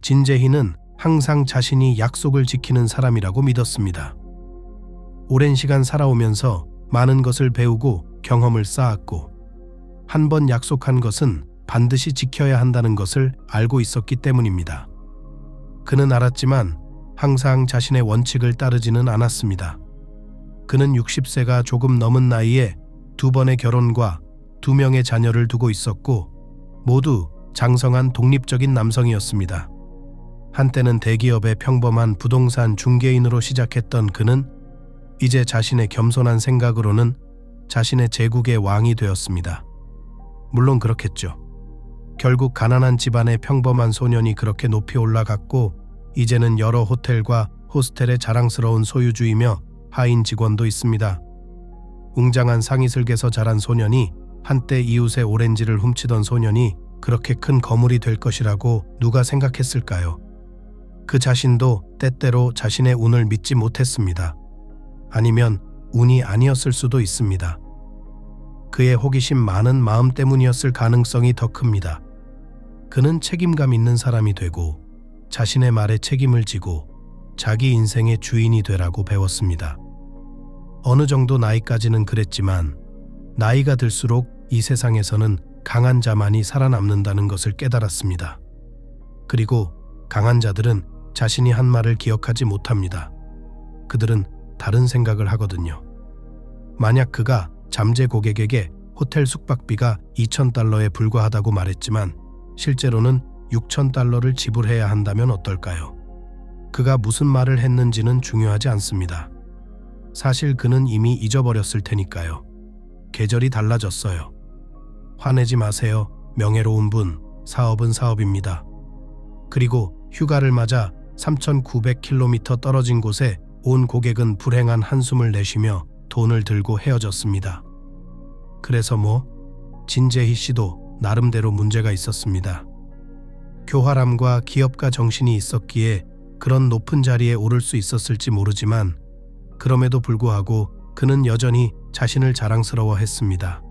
진재희는 항상 자신이 약속을 지키는 사람이라고 믿었습니다. 오랜 시간 살아오면서 많은 것을 배우고 경험을 쌓았고 한 번 약속한 것은 반드시 지켜야 한다는 것을 알고 있었기 때문입니다. 그는 알았지만 항상 자신의 원칙을 따르지는 않았습니다. 그는 60세가 조금 넘은 나이에 2번의 결혼과 2명의 자녀를 두고 있었고 모두 장성한 독립적인 남성이었습니다. 한때는 대기업의 평범한 부동산 중개인으로 시작했던 그는 이제 자신의 겸손한 생각으로는 자신의 제국의 왕이 되었습니다. 물론 그렇겠죠. 결국 가난한 집안의 평범한 소년이 그렇게 높이 올라갔고 이제는 여러 호텔과 호스텔의 자랑스러운 소유주이며 하인 직원도 있습니다. 웅장한 상의슬개서 자란 소년이 한때 이웃의 오렌지를 훔치던 소년이 그렇게 큰 거물이 될 것이라고 누가 생각했을까요? 그 자신도 때때로 자신의 운을 믿지 못했습니다. 아니면 운이 아니었을 수도 있습니다. 그의 호기심 많은 마음 때문이었을 가능성이 더 큽니다. 그는 책임감 있는 사람이 되고 자신의 말에 책임을 지고 자기 인생의 주인이 되라고 배웠습니다. 어느 정도 나이까지는 그랬지만 나이가 들수록 이 세상에서는 강한 자만이 살아남는다는 것을 깨달았습니다. 그리고 강한 자들은 자신이 한 말을 기억하지 못합니다. 그들은 다른 생각을 하거든요. 만약 그가 잠재 고객에게 호텔 숙박비가 $2,000에 불과하다고 말했지만 실제로는 $6,000를 지불해야 한다면 어떨까요? 그가 무슨 말을 했는지는 중요하지 않습니다. 사실 그는 이미 잊어버렸을 테니까요. 계절이 달라졌어요. 화내지 마세요. 명예로운 분, 사업은 사업입니다. 그리고 휴가를 맞아 3,900km 떨어진 곳에 온 고객은 불행한 한숨을 내쉬며 돈을 들고 헤어졌습니다. 그래서 진재희 씨도 나름대로 문제가 있었습니다. 교활함과 기업가 정신이 있었기에 그런 높은 자리에 오를 수 있었을지 모르지만 그럼에도 불구하고 그는 여전히 자신을 자랑스러워했습니다.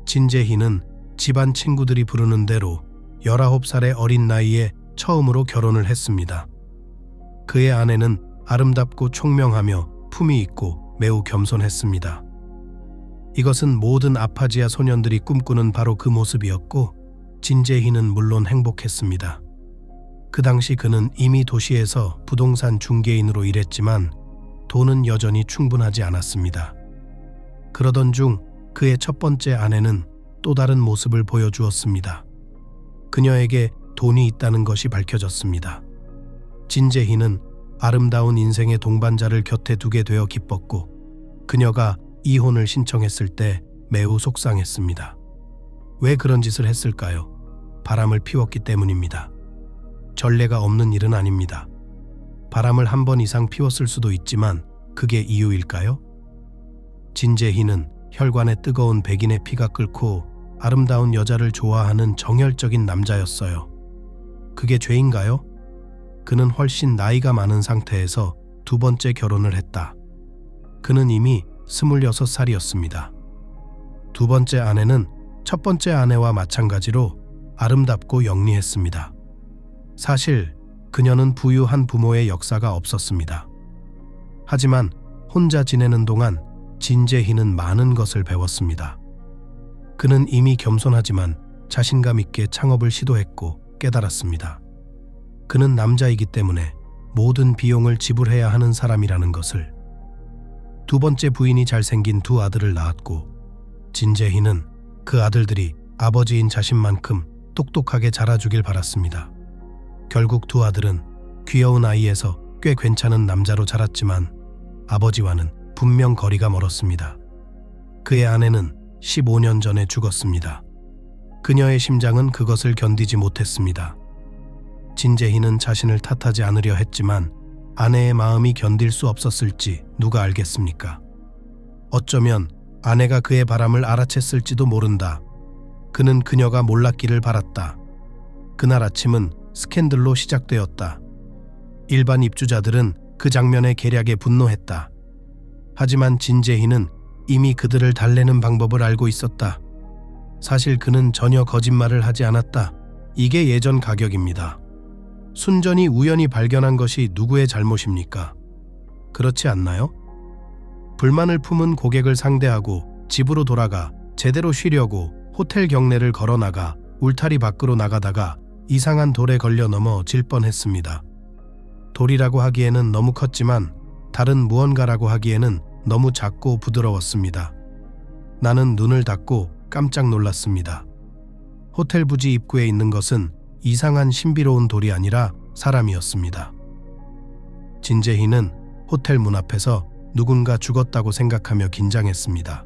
진재희는 집안 친구들이 부르는 대로 19살의 어린 나이에 처음으로 결혼을 했습니다. 그의 아내는 아름답고 총명하며 품이 있고 매우 겸손했습니다. 이것은 모든 아파지아 소년들이 꿈꾸는 바로 그 모습이었고 진재희는 물론 행복했습니다. 그 당시 그는 이미 도시에서 부동산 중개인으로 일했지만 돈은 여전히 충분하지 않았습니다. 그러던 중 그의 첫 번째 아내는 또 다른 모습을 보여주었습니다. 그녀에게 돈이 있다는 것이 밝혀졌습니다. 진재희는 아름다운 인생의 동반자를 곁에 두게 되어 기뻤고 그녀가 이혼을 신청했을 때 매우 속상했습니다. 왜 그런 짓을 했을까요? 바람을 피웠기 때문입니다. 전례가 없는 일은 아닙니다. 바람을 한 번 이상 피웠을 수도 있지만 그게 이유일까요? 진재희는 혈관에 뜨거운 백인의 피가 끓고 아름다운 여자를 좋아하는 정열적인 남자였어요. 그게 죄인가요? 그는 훨씬 나이가 많은 상태에서 두 번째 결혼을 했다. 그는 이미 26살이었습니다. 두 번째 아내는 첫 번째 아내와 마찬가지로 아름답고 영리했습니다. 사실 그녀는 부유한 부모의 역사가 없었습니다. 하지만 혼자 지내는 동안 진재희는 많은 것을 배웠습니다. 그는 이미 겸손하지만 자신감 있게 창업을 시도했고 깨달았습니다. 그는 남자이기 때문에 모든 비용을 지불해야 하는 사람이라는 것을. 두 번째 부인이 잘생긴 두 아들을 낳았고 진재희는 그 아들들이 아버지인 자신만큼 똑똑하게 자라주길 바랐습니다. 결국 두 아들은 귀여운 아이에서 꽤 괜찮은 남자로 자랐지만 아버지와는 분명 거리가 멀었습니다. 그의 아내는 15년 전에 죽었습니다. 그녀의 심장은 그것을 견디지 못했습니다. 진재희는 자신을 탓하지 않으려 했지만 아내의 마음이 견딜 수 없었을지 누가 알겠습니까? 어쩌면 아내가 그의 바람을 알아챘을지도 모른다. 그는 그녀가 몰랐기를 바랐다. 그날 아침은 스캔들로 시작되었다. 일반 입주자들은 그 장면의 계략에 분노했다. 하지만 진재희는 이미 그들을 달래는 방법을 알고 있었다. 사실 그는 전혀 거짓말을 하지 않았다. 이게 예전 가격입니다. 순전히 우연히 발견한 것이 누구의 잘못입니까? 그렇지 않나요? 불만을 품은 고객을 상대하고 집으로 돌아가 제대로 쉬려고 호텔 경내를 걸어나가 울타리 밖으로 나가다가 이상한 돌에 걸려 넘어질 뻔했습니다. 돌이라고 하기에는 너무 컸지만 다른 무언가라고 하기에는 너무 작고 부드러웠습니다. 나는 눈을 닫고 깜짝 놀랐습니다. 호텔 부지 입구에 있는 것은 이상한 신비로운 돌이 아니라 사람이었습니다. 진재희는 호텔 문 앞에서 누군가 죽었다고 생각하며 긴장했습니다.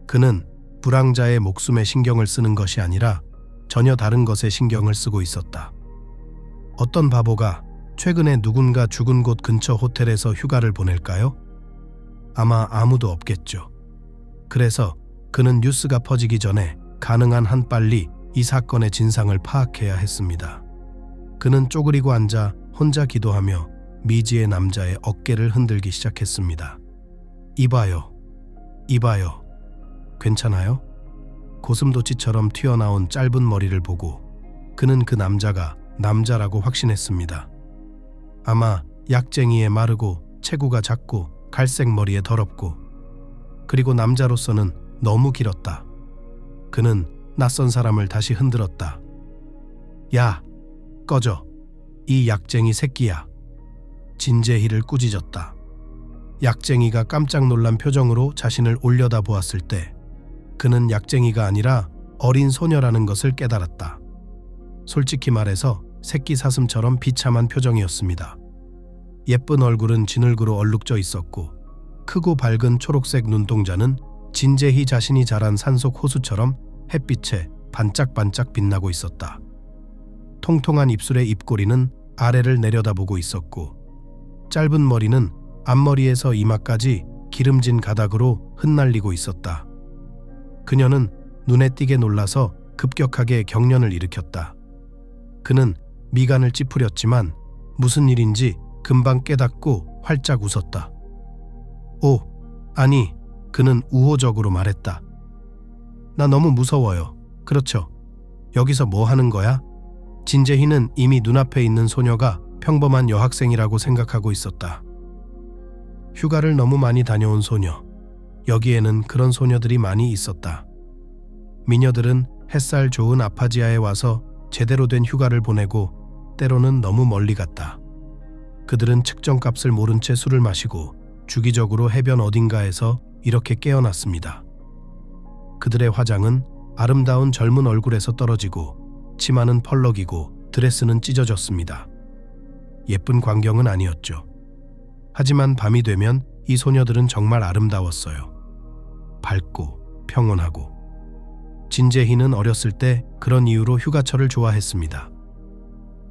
그는 불황자의 목숨에 신경을 쓰는 것이 아니라 전혀 다른 것에 신경을 쓰고 있었다. 어떤 바보가 최근에 누군가 죽은 곳 근처 호텔에서 휴가를 보낼까요? 아마 아무도 없겠죠. 그래서 그는 뉴스가 퍼지기 전에 가능한 한 빨리 이 사건의 진상을 파악해야 했습니다. 그는 쪼그리고 앉아 혼자 기도하며 미지의 남자의 어깨를 흔들기 시작했습니다. 이봐요. 이봐요. 괜찮아요? 고슴도치처럼 튀어나온 짧은 머리를 보고 그는 그 남자가 남자라고 확신했습니다. 아마 약쟁이에 마르고 체구가 작고 갈색 머리에 더럽고 그리고 남자로서는 너무 길었다. 그는 낯선 사람을 다시 흔들었다. 야, 꺼져. 이 약쟁이 새끼야. 진재희를 꾸짖었다. 약쟁이가 깜짝 놀란 표정으로 자신을 올려다 보았을 때 그는 약쟁이가 아니라 어린 소녀라는 것을 깨달았다. 솔직히 말해서 새끼 사슴처럼 비참한 표정이었습니다. 예쁜 얼굴은 진흙으로 얼룩져 있었고 크고 밝은 초록색 눈동자는 진재희 자신이 자란 산속 호수처럼 햇빛에 반짝반짝 빛나고 있었다. 통통한 입술의 입꼬리는 아래를 내려다보고 있었고 짧은 머리는 앞머리에서 이마까지 기름진 가닥으로 흩날리고 있었다. 그녀는 눈에 띄게 놀라서 급격하게 경련을 일으켰다. 그는 미간을 찌푸렸지만 무슨 일인지 금방 깨닫고 활짝 웃었다. 오, 아니, 그는 우호적으로 말했다. 나 너무 무서워요. 그렇죠. 여기서 뭐 하는 거야? 진재희는 이미 눈앞에 있는 소녀가 평범한 여학생이라고 생각하고 있었다. 휴가를 너무 많이 다녀온 소녀. 여기에는 그런 소녀들이 많이 있었다. 미녀들은 햇살 좋은 아파지아에 와서 제대로 된 휴가를 보내고 때로는 너무 멀리 갔다. 그들은 측정값을 모른 채 술을 마시고 주기적으로 해변 어딘가에서 이렇게 깨어났습니다. 그들의 화장은 아름다운 젊은 얼굴에서 떨어지고 치마는 펄럭이고 드레스는 찢어졌습니다. 예쁜 광경은 아니었죠. 하지만 밤이 되면 이 소녀들은 정말 아름다웠어요. 밝고 평온하고. 진재희는 어렸을 때 그런 이유로 휴가철을 좋아했습니다.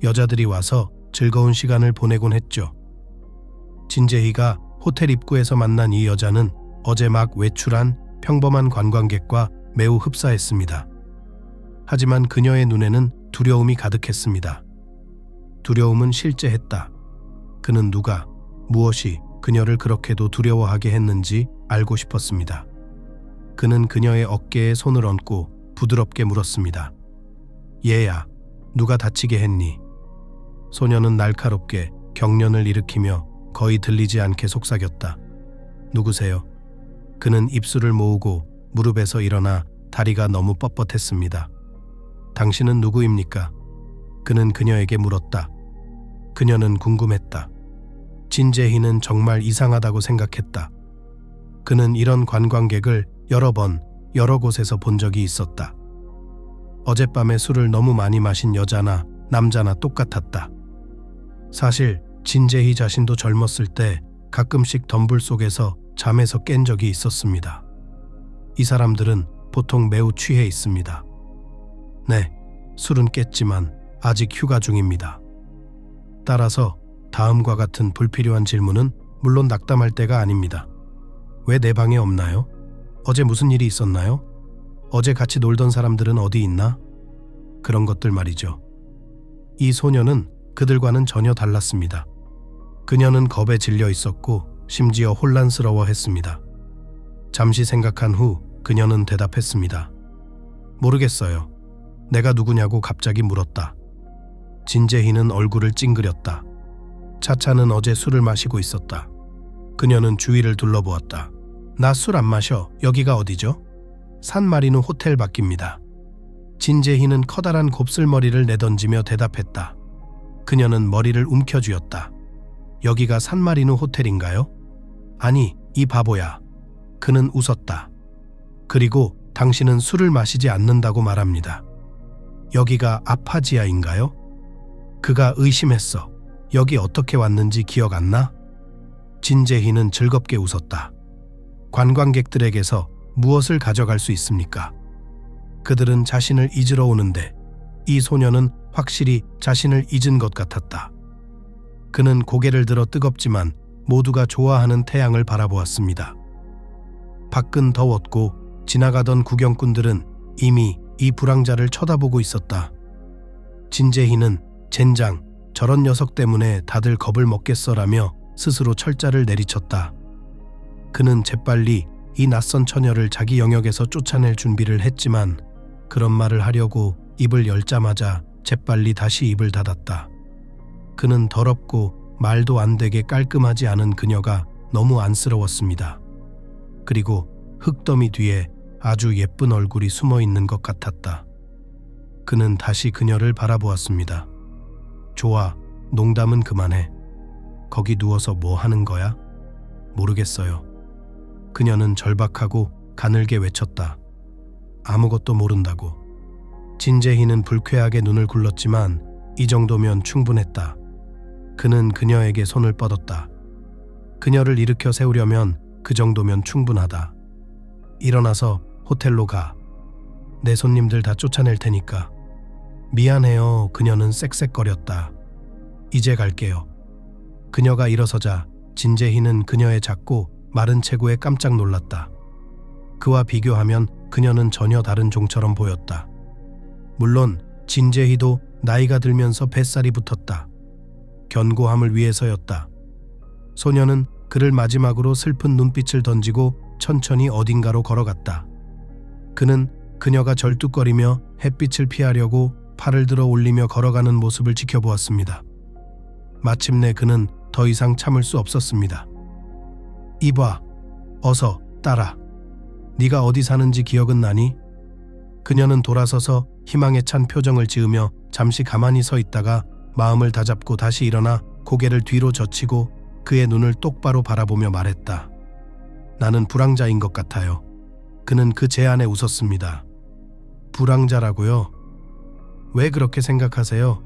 여자들이 와서 즐거운 시간을 보내곤 했죠. 진재희가 호텔 입구에서 만난 이 여자는 어제 막 외출한 평범한 관광객과 매우 흡사했습니다. 하지만 그녀의 눈에는 두려움이 가득했습니다. 두려움은 실제했다. 그는 누가, 무엇이 그녀를 그렇게도 두려워하게 했는지 알고 싶었습니다. 그는 그녀의 어깨에 손을 얹고 부드럽게 물었습니다. 얘야, 누가 다치게 했니? 소녀는 날카롭게 경련을 일으키며 거의 들리지 않게 속삭였다. 누구세요? 그는 입술을 모으고 무릎에서 일어나 다리가 너무 뻣뻣했습니다. 당신은 누구입니까? 그는 그녀에게 물었다. 그녀는 궁금했다. 진재희는 정말 이상하다고 생각했다. 그는 이런 관광객을 여러 번, 여러 곳에서 본 적이 있었다. 어젯밤에 술을 너무 많이 마신 여자나 남자나 똑같았다. 사실 진재희 자신도 젊었을 때 가끔씩 덤불 속에서 잠에서 깬 적이 있었습니다. 이 사람들은 보통 매우 취해 있습니다. 네, 술은 깼지만 아직 휴가 중입니다. 따라서 다음과 같은 불필요한 질문은 물론 낙담할 때가 아닙니다. 왜 내 방에 없나요? 어제 무슨 일이 있었나요? 어제 같이 놀던 사람들은 어디 있나? 그런 것들 말이죠. 이 소녀는 그들과는 전혀 달랐습니다. 그녀는 겁에 질려 있었고 심지어 혼란스러워했습니다. 잠시 생각한 후 그녀는 대답했습니다. 모르겠어요. 내가 누구냐고 갑자기 물었다. 진재희는 얼굴을 찡그렸다. 차차는 어제 술을 마시고 있었다. 그녀는 주위를 둘러보았다. 나 술 안 마셔. 여기가 어디죠? 산마리누 호텔 밖입니다. 진재희는 커다란 곱슬머리를 내던지며 대답했다. 그녀는 머리를 움켜쥐었다. 여기가 산마리누 호텔인가요? 아니, 이 바보야. 그는 웃었다. 그리고 당신은 술을 마시지 않는다고 말합니다. 여기가 아파지아인가요? 그가 의심했어. 여기 어떻게 왔는지 기억 안 나? 진재희는 즐겁게 웃었다. 관광객들에게서 무엇을 가져갈 수 있습니까? 그들은 자신을 잊으러 오는데 이 소녀는 확실히 자신을 잊은 것 같았다. 그는 고개를 들어 뜨겁지만 모두가 좋아하는 태양을 바라보았습니다. 밖은 더웠고 지나가던 구경꾼들은 이미 이 불황자를 쳐다보고 있었다. 진재희는 젠장, 저런 녀석 때문에 다들 겁을 먹겠어라며 스스로 철자를 내리쳤다. 그는 재빨리 이 낯선 처녀를 자기 영역에서 쫓아낼 준비를 했지만 그런 말을 하려고 입을 열자마자 재빨리 다시 입을 닫았다. 그는 더럽고 말도 안 되게 깔끔하지 않은 그녀가 너무 안쓰러웠습니다. 그리고 흙더미 뒤에 아주 예쁜 얼굴이 숨어 있는 것 같았다. 그는 다시 그녀를 바라보았습니다. 좋아, 농담은 그만해. 거기 누워서 뭐 하는 거야? 모르겠어요. 그녀는 절박하고 가늘게 외쳤다. 아무것도 모른다고. 진재희는 불쾌하게 눈을 굴렀지만 이 정도면 충분했다. 그는 그녀에게 손을 뻗었다. 그녀를 일으켜 세우려면 그 정도면 충분하다. 일어나서 호텔로 가. 내 손님들 다 쫓아낼 테니까. 미안해요. 그녀는 쌕쌕거렸다. 이제 갈게요. 그녀가 일어서자 진재희는 그녀의 작고 마른 체구에 깜짝 놀랐다. 그와 비교하면 그녀는 전혀 다른 종처럼 보였다. 물론 진재희도 나이가 들면서 뱃살이 붙었다. 견고함을 위해서였다. 소녀는 그를 마지막으로 슬픈 눈빛을 던지고 천천히 어딘가로 걸어갔다. 그는 그녀가 절뚝거리며 햇빛을 피하려고 팔을 들어 올리며 걸어가는 모습을 지켜보았습니다. 마침내 그는 더 이상 참을 수 없었습니다. 이봐, 어서 따라. 네가 어디 사는지 기억은 나니? 그녀는 돌아서서 희망에 찬 표정을 지으며 잠시 가만히 서 있다가 마음을 다잡고 다시 일어나 고개를 뒤로 젖히고 그의 눈을 똑바로 바라보며 말했다. 나는 불황자인 것 같아요. 그는 그 제안에 웃었습니다. 불황자라고요? 왜 그렇게 생각하세요?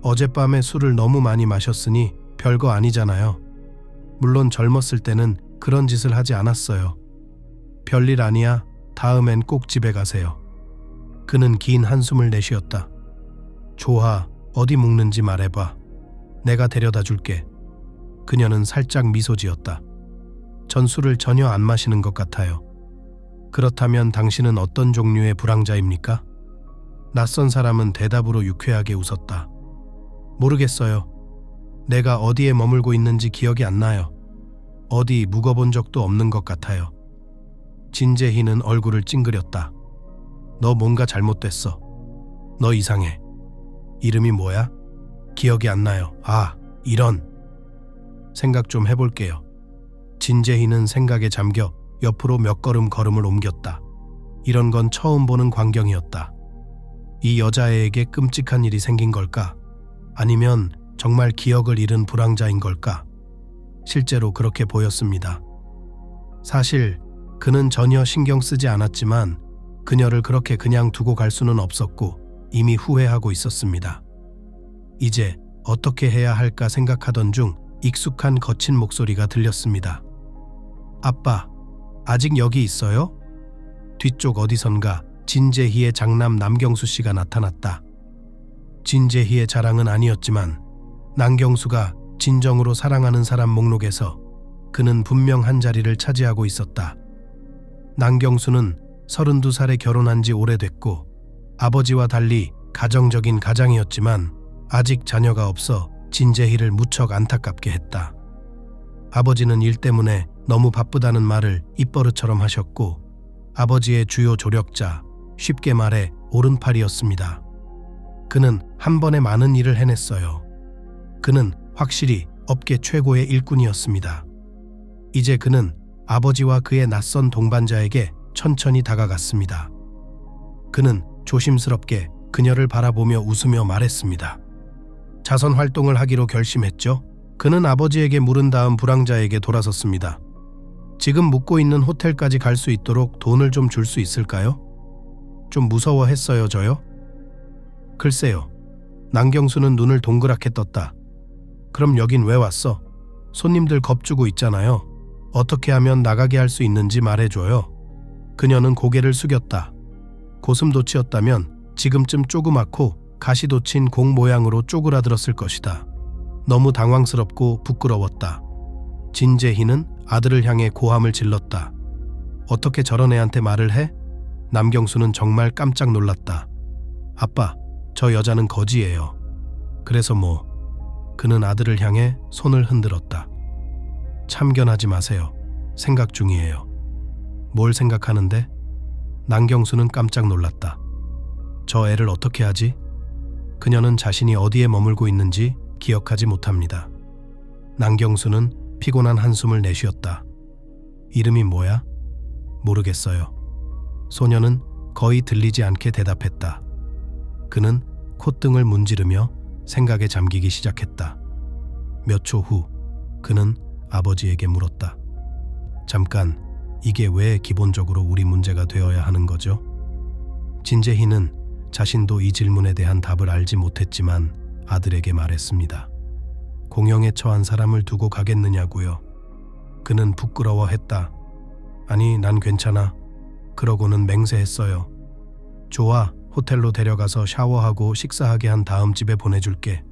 어젯밤에 술을 너무 많이 마셨으니 별거 아니잖아요. 물론 젊었을 때는 그런 짓을 하지 않았어요. 별일 아니야. 다음엔 꼭 집에 가세요. 그는 긴 한숨을 내쉬었다. 좋아, 어디 묵는지 말해봐. 내가 데려다 줄게. 그녀는 살짝 미소 지었다. 전 술을 전혀 안 마시는 것 같아요. 그렇다면 당신은 어떤 종류의 불황자입니까? 낯선 사람은 대답으로 유쾌하게 웃었다. 모르겠어요. 내가 어디에 머물고 있는지 기억이 안 나요. 어디 묵어본 적도 없는 것 같아요. 진재희는 얼굴을 찡그렸다. 너 뭔가 잘못됐어. 너 이상해. 이름이 뭐야? 기억이 안 나요. 아, 이런. 생각 좀 해볼게요. 진재희는 생각에 잠겨 옆으로 몇 걸음 걸음을 옮겼다. 이런 건 처음 보는 광경이었다. 이 여자애에게 끔찍한 일이 생긴 걸까? 아니면 정말 기억을 잃은 불황자인 걸까? 실제로 그렇게 보였습니다. 사실 그는 전혀 신경 쓰지 않았지만 그녀를 그렇게 그냥 두고 갈 수는 없었고 이미 후회하고 있었습니다. 이제 어떻게 해야 할까 생각하던 중 익숙한 거친 목소리가 들렸습니다. 아빠, 아직 여기 있어요? 뒤쪽 어디선가 진재희의 장남 남경수 씨가 나타났다. 진재희의 자랑은 아니었지만 남경수가 진정으로 사랑하는 사람 목록에서 그는 분명 한 자리를 차지하고 있었다. 남경수는 32살에 결혼한 지 오래됐고 아버지와 달리 가정적인 가장이었지만 아직 자녀가 없어 진재희를 무척 안타깝게 했다. 아버지는 일 때문에 너무 바쁘다는 말을 입버릇처럼 하셨고 아버지의 주요 조력자, 쉽게 말해 오른팔이었습니다. 그는 한 번에 많은 일을 해냈어요. 그는 확실히 업계 최고의 일꾼이었습니다. 이제 그는 아버지와 그의 낯선 동반자에게 천천히 다가갔습니다. 그는 조심스럽게 그녀를 바라보며 웃으며 말했습니다. 자선 활동을 하기로 결심했죠. 그는 아버지에게 물은 다음 불황자에게 돌아섰습니다. 지금 묵고 있는 호텔까지 갈 수 있도록 돈을 좀 줄 수 있을까요? 좀 무서워했어요, 저요? 글쎄요. 남경수는 눈을 동그랗게 떴다. 그럼 여긴 왜 왔어? 손님들 겁주고 있잖아요. 어떻게 하면 나가게 할 수 있는지 말해줘요. 그녀는 고개를 숙였다. 고슴도치였다면 지금쯤 조그맣고 가시 돋친 공 모양으로 쪼그라들었을 것이다. 너무 당황스럽고 부끄러웠다. 진재희는 아들을 향해 고함을 질렀다. 어떻게 저런 애한테 말을 해? 남경수는 정말 깜짝 놀랐다. 아빠, 저 여자는 거지예요. 그래서 뭐? 그는 아들을 향해 손을 흔들었다. 참견하지 마세요. 생각 중이에요. 뭘 생각하는데? 남경수는 깜짝 놀랐다. 저 애를 어떻게 하지? 그녀는 자신이 어디에 머물고 있는지 기억하지 못합니다. 남경수는 피곤한 한숨을 내쉬었다. 이름이 뭐야? 모르겠어요. 소녀는 거의 들리지 않게 대답했다. 그는 콧등을 문지르며 생각에 잠기기 시작했다. 몇 초 후 그는 아버지에게 물었다. 잠깐, 이게 왜 기본적으로 우리 문제가 되어야 하는 거죠? 진재희는 자신도 이 질문에 대한 답을 알지 못했지만 아들에게 말했습니다. 공영에 처한 사람을 두고 가겠느냐고요. 그는 부끄러워했다. 아니, 난 괜찮아. 그러고는 맹세했어요. 좋아, 호텔로 데려가서 샤워하고 식사하게 한 다음 집에 보내줄게.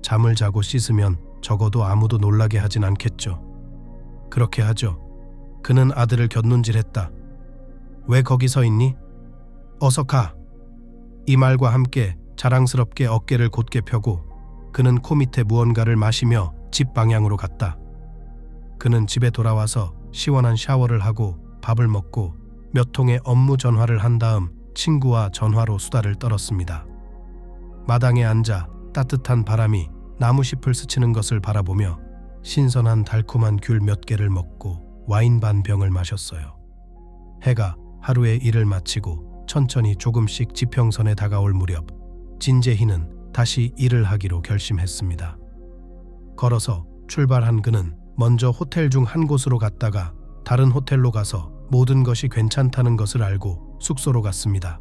잠을 자고 씻으면 적어도 아무도 놀라게 하진 않겠죠. 그렇게 하죠. 그는 아들을 곁눈질했다. 왜 거기 서 있니? 어서 가. 이 말과 함께 자랑스럽게 어깨를 곧게 펴고 그는 코 밑에 무언가를 마시며 집 방향으로 갔다. 그는 집에 돌아와서 시원한 샤워를 하고 밥을 먹고 몇 통의 업무 전화를 한 다음 친구와 전화로 수다를 떨었습니다. 마당에 앉아 따뜻한 바람이 나무잎을 스치는 것을 바라보며 신선한 달콤한 귤 몇 개를 먹고 와인 반 병을 마셨어요. 해가 하루의 일을 마치고 천천히 조금씩 지평선에 다가올 무렵 진재희는 다시 일을 하기로 결심했습니다. 걸어서 출발한 그는 먼저 호텔 중 한 곳으로 갔다가 다른 호텔로 가서 모든 것이 괜찮다는 것을 알고 숙소로 갔습니다.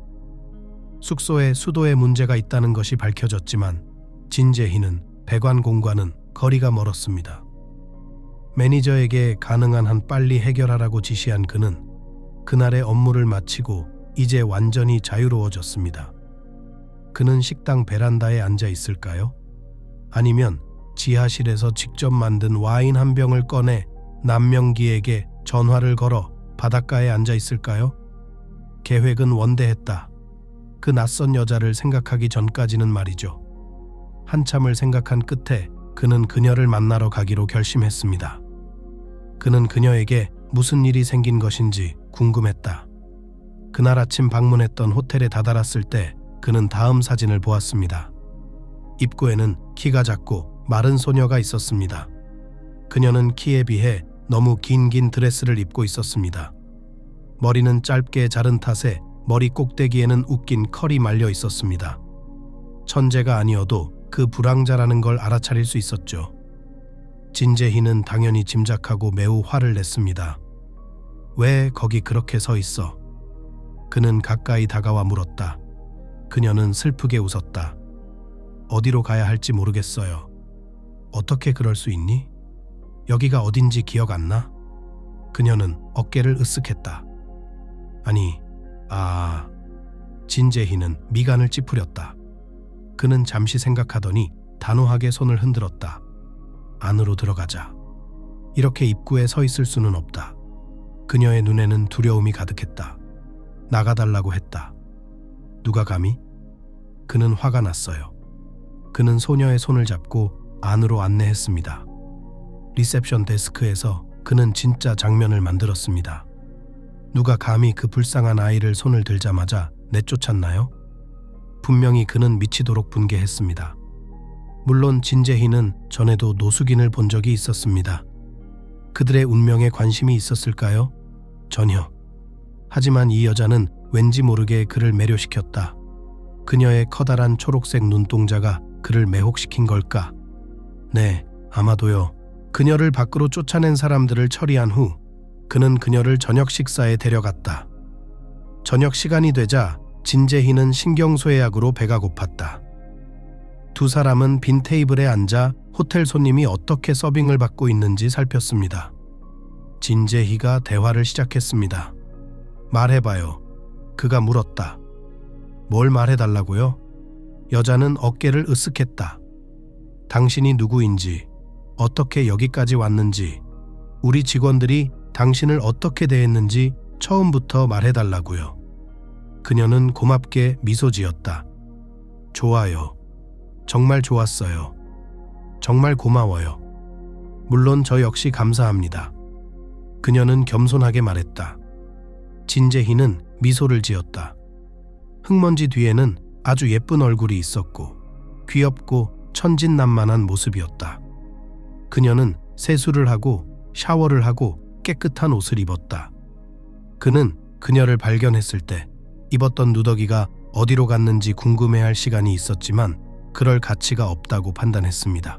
숙소에 수도에 문제가 있다는 것이 밝혀졌지만 진재희는 배관공과는 거리가 멀었습니다. 매니저에게 가능한 한 빨리 해결하라고 지시한 그는 그날의 업무를 마치고 이제 완전히 자유로워졌습니다. 그는 식당 베란다에 앉아 있을까요? 아니면 지하실에서 직접 만든 와인 한 병을 꺼내 남명기에게 전화를 걸어 바닷가에 앉아 있을까요? 계획은 원대했다. 그 낯선 여자를 생각하기 전까지는 말이죠. 한참을 생각한 끝에 그는 그녀를 만나러 가기로 결심했습니다. 그는 그녀에게 무슨 일이 생긴 것인지 궁금했다. 그날 아침 방문했던 호텔에 다다랐을 때 그는 다음 사진을 보았습니다. 입구에는 키가 작고 마른 소녀가 있었습니다. 그녀는 키에 비해 너무 긴 드레스를 입고 있었습니다. 머리는 짧게 자른 탓에 머리 꼭대기에는 웃긴 컬이 말려 있었습니다. 천재가 아니어도 그 불황자라는 걸 알아차릴 수 있었죠. 진재희는 당연히 짐작하고 매우 화를 냈습니다. 왜 거기 그렇게 서 있어? 그는 가까이 다가와 물었다. 그녀는 슬프게 웃었다. 어디로 가야 할지 모르겠어요. 어떻게 그럴 수 있니? 여기가 어딘지 기억 안 나? 그녀는 어깨를 으쓱했다. 아니, 진재희는 미간을 찌푸렸다. 그는 잠시 생각하더니 단호하게 손을 흔들었다. 안으로 들어가자. 이렇게 입구에 서 있을 수는 없다. 그녀의 눈에는 두려움이 가득했다. 나가달라고 했다. 누가 감히? 그는 화가 났어요. 그는 소녀의 손을 잡고 안으로 안내했습니다. 리셉션 데스크에서 그는 진짜 장면을 만들었습니다. 누가 감히 그 불쌍한 아이를 손을 들자마자 내쫓았나요? 분명히 그는 미치도록 분개했습니다. 물론 진재희는 전에도 노숙인을 본 적이 있었습니다. 그들의 운명에 관심이 있었을까요? 전혀. 하지만 이 여자는 왠지 모르게 그를 매료시켰다. 그녀의 커다란 초록색 눈동자가 그를 매혹시킨 걸까? 네, 아마도요. 그녀를 밖으로 쫓아낸 사람들을 처리한 후 그는 그녀를 저녁 식사에 데려갔다. 저녁 시간이 되자 진재희는 신경쇠약으로 배가 고팠다. 두 사람은 빈 테이블에 앉아 호텔 손님이 어떻게 서빙을 받고 있는지 살폈습니다. 진재희가 대화를 시작했습니다. 말해봐요. 그가 물었다. 뭘 말해달라고요? 여자는 어깨를 으쓱했다. 당신이 누구인지, 어떻게 여기까지 왔는지, 우리 직원들이 당신을 어떻게 대했는지 처음부터 말해달라고요. 그녀는 고맙게 미소 지었다. 좋아요. 정말 좋았어요. 정말 고마워요. 물론 저 역시 감사합니다. 그녀는 겸손하게 말했다. 진재희는 미소를 지었다. 흙먼지 뒤에는 아주 예쁜 얼굴이 있었고 귀엽고 천진난만한 모습이었다. 그녀는 세수를 하고 샤워를 하고 깨끗한 옷을 입었다. 그는 그녀를 발견했을 때 입었던 누더기가 어디로 갔는지 궁금해할 시간이 있었지만 그럴 가치가 없다고 판단했습니다.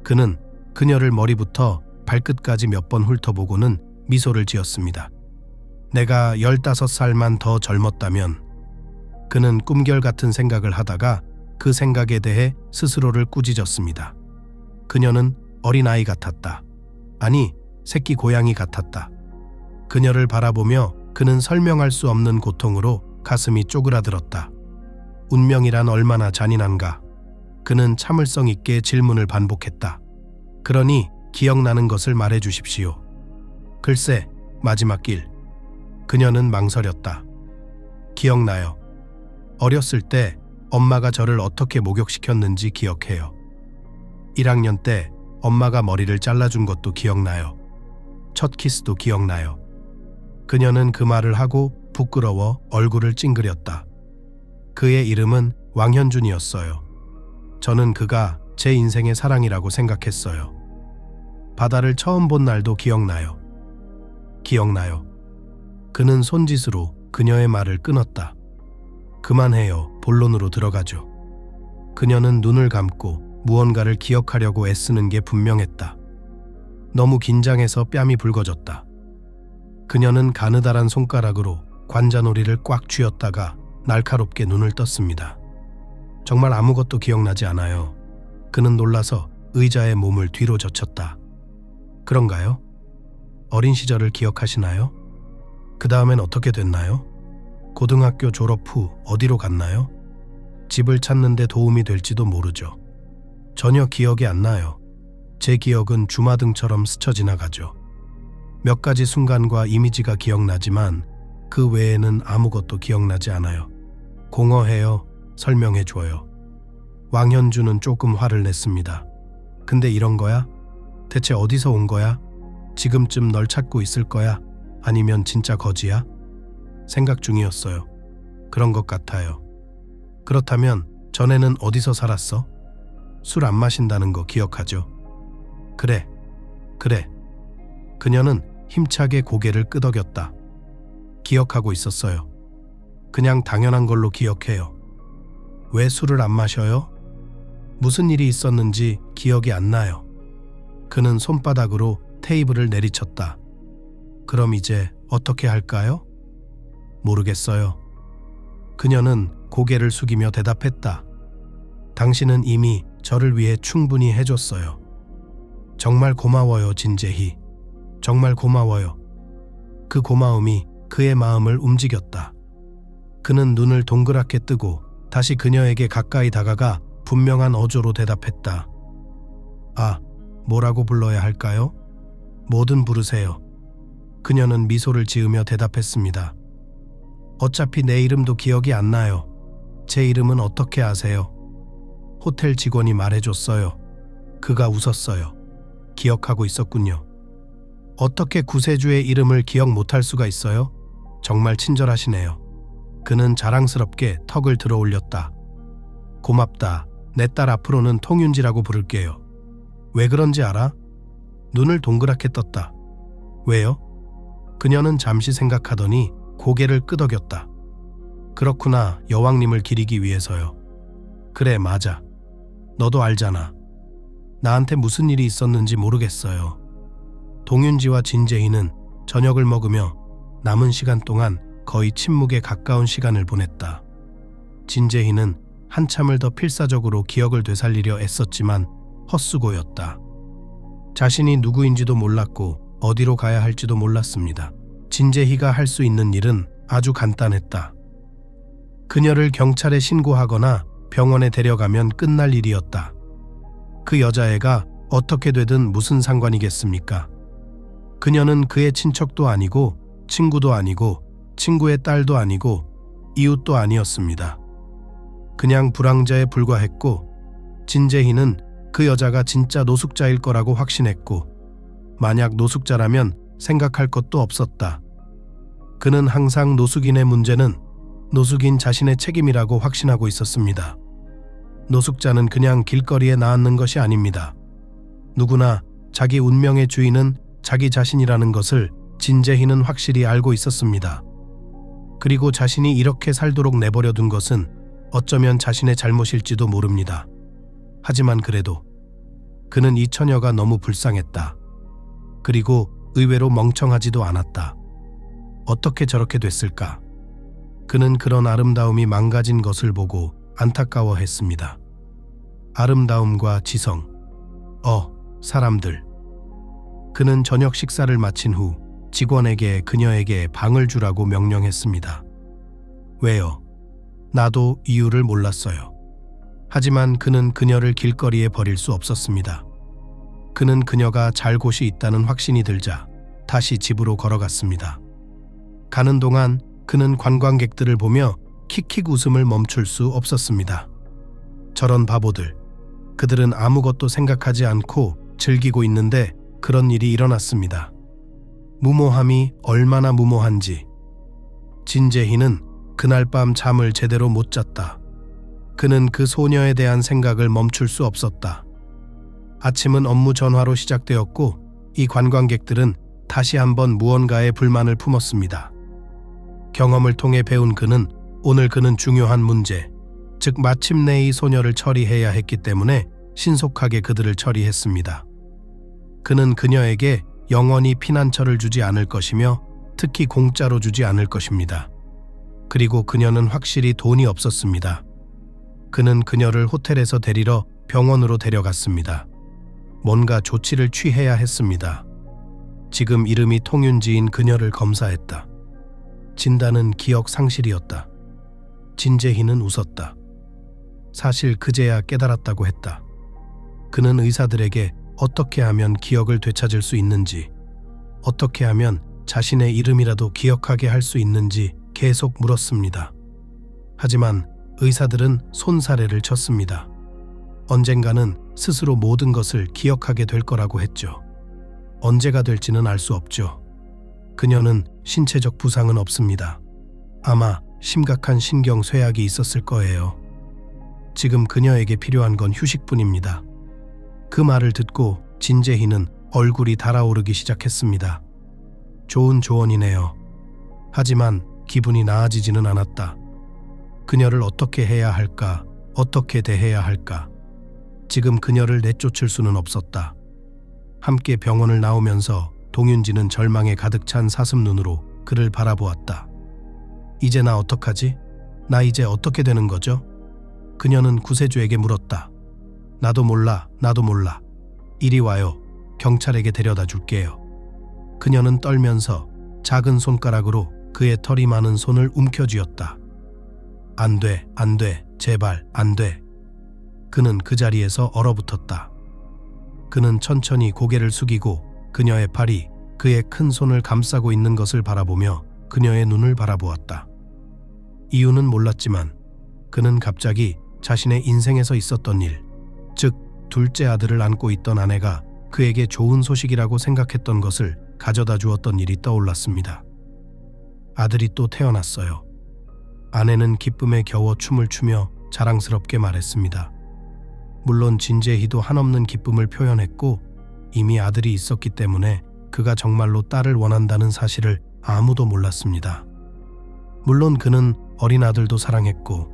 그는 그녀를 머리부터 발끝까지 몇 번 훑어보고는 미소를 지었습니다. 내가 15살만 더 젊었다면. 그는 꿈결 같은 생각을 하다가 그 생각에 대해 스스로를 꾸짖었습니다. 그녀는 어린아이 같았다. 아니, 새끼 고양이 같았다. 그녀를 바라보며 그는 설명할 수 없는 고통으로 가슴이 쪼그라들었다. 운명이란 얼마나 잔인한가. 그는 참을성 있게 질문을 반복했다. 그러니 기억나는 것을 말해 주십시오. 글쎄, 마지막 길. 그녀는 망설였다. 기억나요. 어렸을 때 엄마가 저를 어떻게 목욕시켰는지 기억해요. 1학년 때 엄마가 머리를 잘라준 것도 기억나요. 첫 키스도 기억나요. 그녀는 그 말을 하고 부끄러워 얼굴을 찡그렸다. 그의 이름은 왕현준이었어요. 저는 그가 제 인생의 사랑이라고 생각했어요. 바다를 처음 본 날도 기억나요. 기억나요. 그는 손짓으로 그녀의 말을 끊었다. 그만해요. 본론으로 들어가죠. 그녀는 눈을 감고 무언가를 기억하려고 애쓰는 게 분명했다. 너무 긴장해서 뺨이 붉어졌다. 그녀는 가느다란 손가락으로 관자놀이를 꽉 쥐었다가 날카롭게 눈을 떴습니다. 정말 아무것도 기억나지 않아요. 그는 놀라서 의자에 몸을 뒤로 젖혔다. 그런가요? 어린 시절을 기억하시나요? 그 다음엔 어떻게 됐나요? 고등학교 졸업 후 어디로 갔나요? 집을 찾는데 도움이 될지도 모르죠. 전혀 기억이 안 나요. 제 기억은 주마등처럼 스쳐 지나가죠. 몇 가지 순간과 이미지가 기억나지만 그 외에는 아무것도 기억나지 않아요. 공허해요. 설명해줘요. 왕현주는 조금 화를 냈습니다. 근데 이런 거야? 대체 어디서 온 거야? 지금쯤 널 찾고 있을 거야? 아니면 진짜 거지야? 생각 중이었어요. 그런 것 같아요. 그렇다면 전에는 어디서 살았어? 술 안 마신다는 거 기억하죠? 그래. 그녀는 힘차게 고개를 끄덕였다. 기억하고 있었어요. 그냥 당연한 걸로 기억해요. 왜 술을 안 마셔요? 무슨 일이 있었는지 기억이 안 나요. 그는 손바닥으로 테이블을 내리쳤다. 그럼 이제 어떻게 할까요? 모르겠어요. 그녀는 고개를 숙이며 대답했다. 당신은 이미 저를 위해 충분히 해줬어요. 정말 고마워요, 진재희. 정말 고마워요. 그 고마움이 그의 마음을 움직였다. 그는 눈을 동그랗게 뜨고 다시 그녀에게 가까이 다가가 분명한 어조로 대답했다. 아, 뭐라고 불러야 할까요? 뭐든 부르세요. 그녀는 미소를 지으며 대답했습니다. 어차피 내 이름도 기억이 안 나요. 제 이름은 어떻게 아세요? 호텔 직원이 말해줬어요. 그가 웃었어요. 기억하고 있었군요. 어떻게 구세주의 이름을 기억 못할 수가 있어요? 정말 친절하시네요. 그는 자랑스럽게 턱을 들어 올렸다. 고맙다. 내 딸 앞으로는 통윤지라고 부를게요. 왜 그런지 알아? 눈을 동그랗게 떴다. 왜요? 그녀는 잠시 생각하더니 고개를 끄덕였다. 그렇구나. 여왕님을 기리기 위해서요. 그래, 맞아. 너도 알잖아. 나한테 무슨 일이 있었는지 모르겠어요. 동윤지와 진재희는 저녁을 먹으며 남은 시간 동안 거의 침묵에 가까운 시간을 보냈다. 진재희는 한참을 더 필사적으로 기억을 되살리려 애썼지만 헛수고였다. 자신이 누구인지도 몰랐고 어디로 가야 할지도 몰랐습니다. 진재희가 할 수 있는 일은 아주 간단했다. 그녀를 경찰에 신고하거나 병원에 데려가면 끝날 일이었다. 그 여자애가 어떻게 되든 무슨 상관이겠습니까? 그녀는 그의 친척도 아니고 친구도 아니고 친구의 딸도 아니고 이웃도 아니었습니다. 그냥 불황자에 불과했고 진재희는 그 여자가 진짜 노숙자일 거라고 확신했고 만약 노숙자라면 생각할 것도 없었다. 그는 항상 노숙인의 문제는 노숙인 자신의 책임이라고 확신하고 있었습니다. 노숙자는 그냥 길거리에 나앉는 것이 아닙니다. 누구나 자기 운명의 주인은 자기 자신이라는 것을 진재희는 확실히 알고 있었습니다. 그리고 자신이 이렇게 살도록 내버려둔 것은 어쩌면 자신의 잘못일지도 모릅니다. 하지만 그래도 그는 이 처녀가 너무 불쌍했다. 그리고 의외로 멍청하지도 않았다. 어떻게 저렇게 됐을까? 그는 그런 아름다움이 망가진 것을 보고 안타까워했습니다. 아름다움과 지성, 사람들. 그는 저녁 식사를 마친 후 직원에게 그녀에게 방을 주라고 명령했습니다. 왜요? 나도 이유를 몰랐어요. 하지만 그는 그녀를 길거리에 버릴 수 없었습니다. 그는 그녀가 잘 곳이 있다는 확신이 들자 다시 집으로 걸어갔습니다. 가는 동안 그는 관광객들을 보며 킥킥 웃음을 멈출 수 없었습니다. 저런 바보들. 그들은 아무것도 생각하지 않고 즐기고 있는데 그런 일이 일어났습니다. 무모함이 얼마나 무모한지. 진재희는 그날 밤 잠을 제대로 못 잤다. 그는 그 소녀에 대한 생각을 멈출 수 없었다. 아침은 업무 전화로 시작되었고 이 관광객들은 다시 한번 무언가에 불만을 품었습니다. 경험을 통해 배운 그는 오늘 그는 중요한 문제, 즉 마침내 이 소녀를 처리해야 했기 때문에 신속하게 그들을 처리했습니다. 그는 그녀에게 영원히 피난처를 주지 않을 것이며 특히 공짜로 주지 않을 것입니다. 그리고 그녀는 확실히 돈이 없었습니다. 그는 그녀를 호텔에서 데리러 병원으로 데려갔습니다. 뭔가 조치를 취해야 했습니다. 지금 이름이 통윤지인 그녀를 검사했다. 진단은 기억 상실이었다. 진재희는 웃었다. 사실 그제야 깨달았다고 했다. 그는 의사들에게 어떻게 하면 기억을 되찾을 수 있는지, 어떻게 하면 자신의 이름이라도 기억하게 할 수 있는지 계속 물었습니다. 하지만 의사들은 손사래를 쳤습니다. 언젠가는 스스로 모든 것을 기억하게 될 거라고 했죠. 언제가 될지는 알 수 없죠. 그녀는 신체적 부상은 없습니다. 아마 심각한 신경 쇠약이 있었을 거예요. 지금 그녀에게 필요한 건 휴식뿐입니다. 그 말을 듣고 진재희는 얼굴이 달아오르기 시작했습니다. 좋은 조언이네요. 하지만 기분이 나아지지는 않았다. 그녀를 어떻게 해야 할까? 어떻게 대해야 할까? 지금 그녀를 내쫓을 수는 없었다. 함께 병원을 나오면서 동윤지는 절망에 가득 찬 사슴눈으로 그를 바라보았다. 이제 나 어떡하지? 나 이제 어떻게 되는 거죠? 그녀는 구세주에게 물었다. 나도 몰라. 이리 와요. 경찰에게 데려다 줄게요. 그녀는 떨면서 작은 손가락으로 그의 털이 많은 손을 움켜쥐었다. 안 돼, 제발 안 돼. 그는 그 자리에서 얼어붙었다. 그는 천천히 고개를 숙이고 그녀의 팔이 그의 큰 손을 감싸고 있는 것을 바라보며 그녀의 눈을 바라보았다. 이유는 몰랐지만 그는 갑자기 자신의 인생에서 있었던 일, 즉 둘째 아들을 안고 있던 아내가 그에게 좋은 소식이라고 생각했던 것을 가져다 주었던 일이 떠올랐습니다. 아들이 또 태어났어요. 아내는 기쁨에 겨워 춤을 추며 자랑스럽게 말했습니다. 물론 진재희도 한없는 기쁨을 표현했고 이미 아들이 있었기 때문에 그가 정말로 딸을 원한다는 사실을 아무도 몰랐습니다. 물론 그는 어린 아들도 사랑했고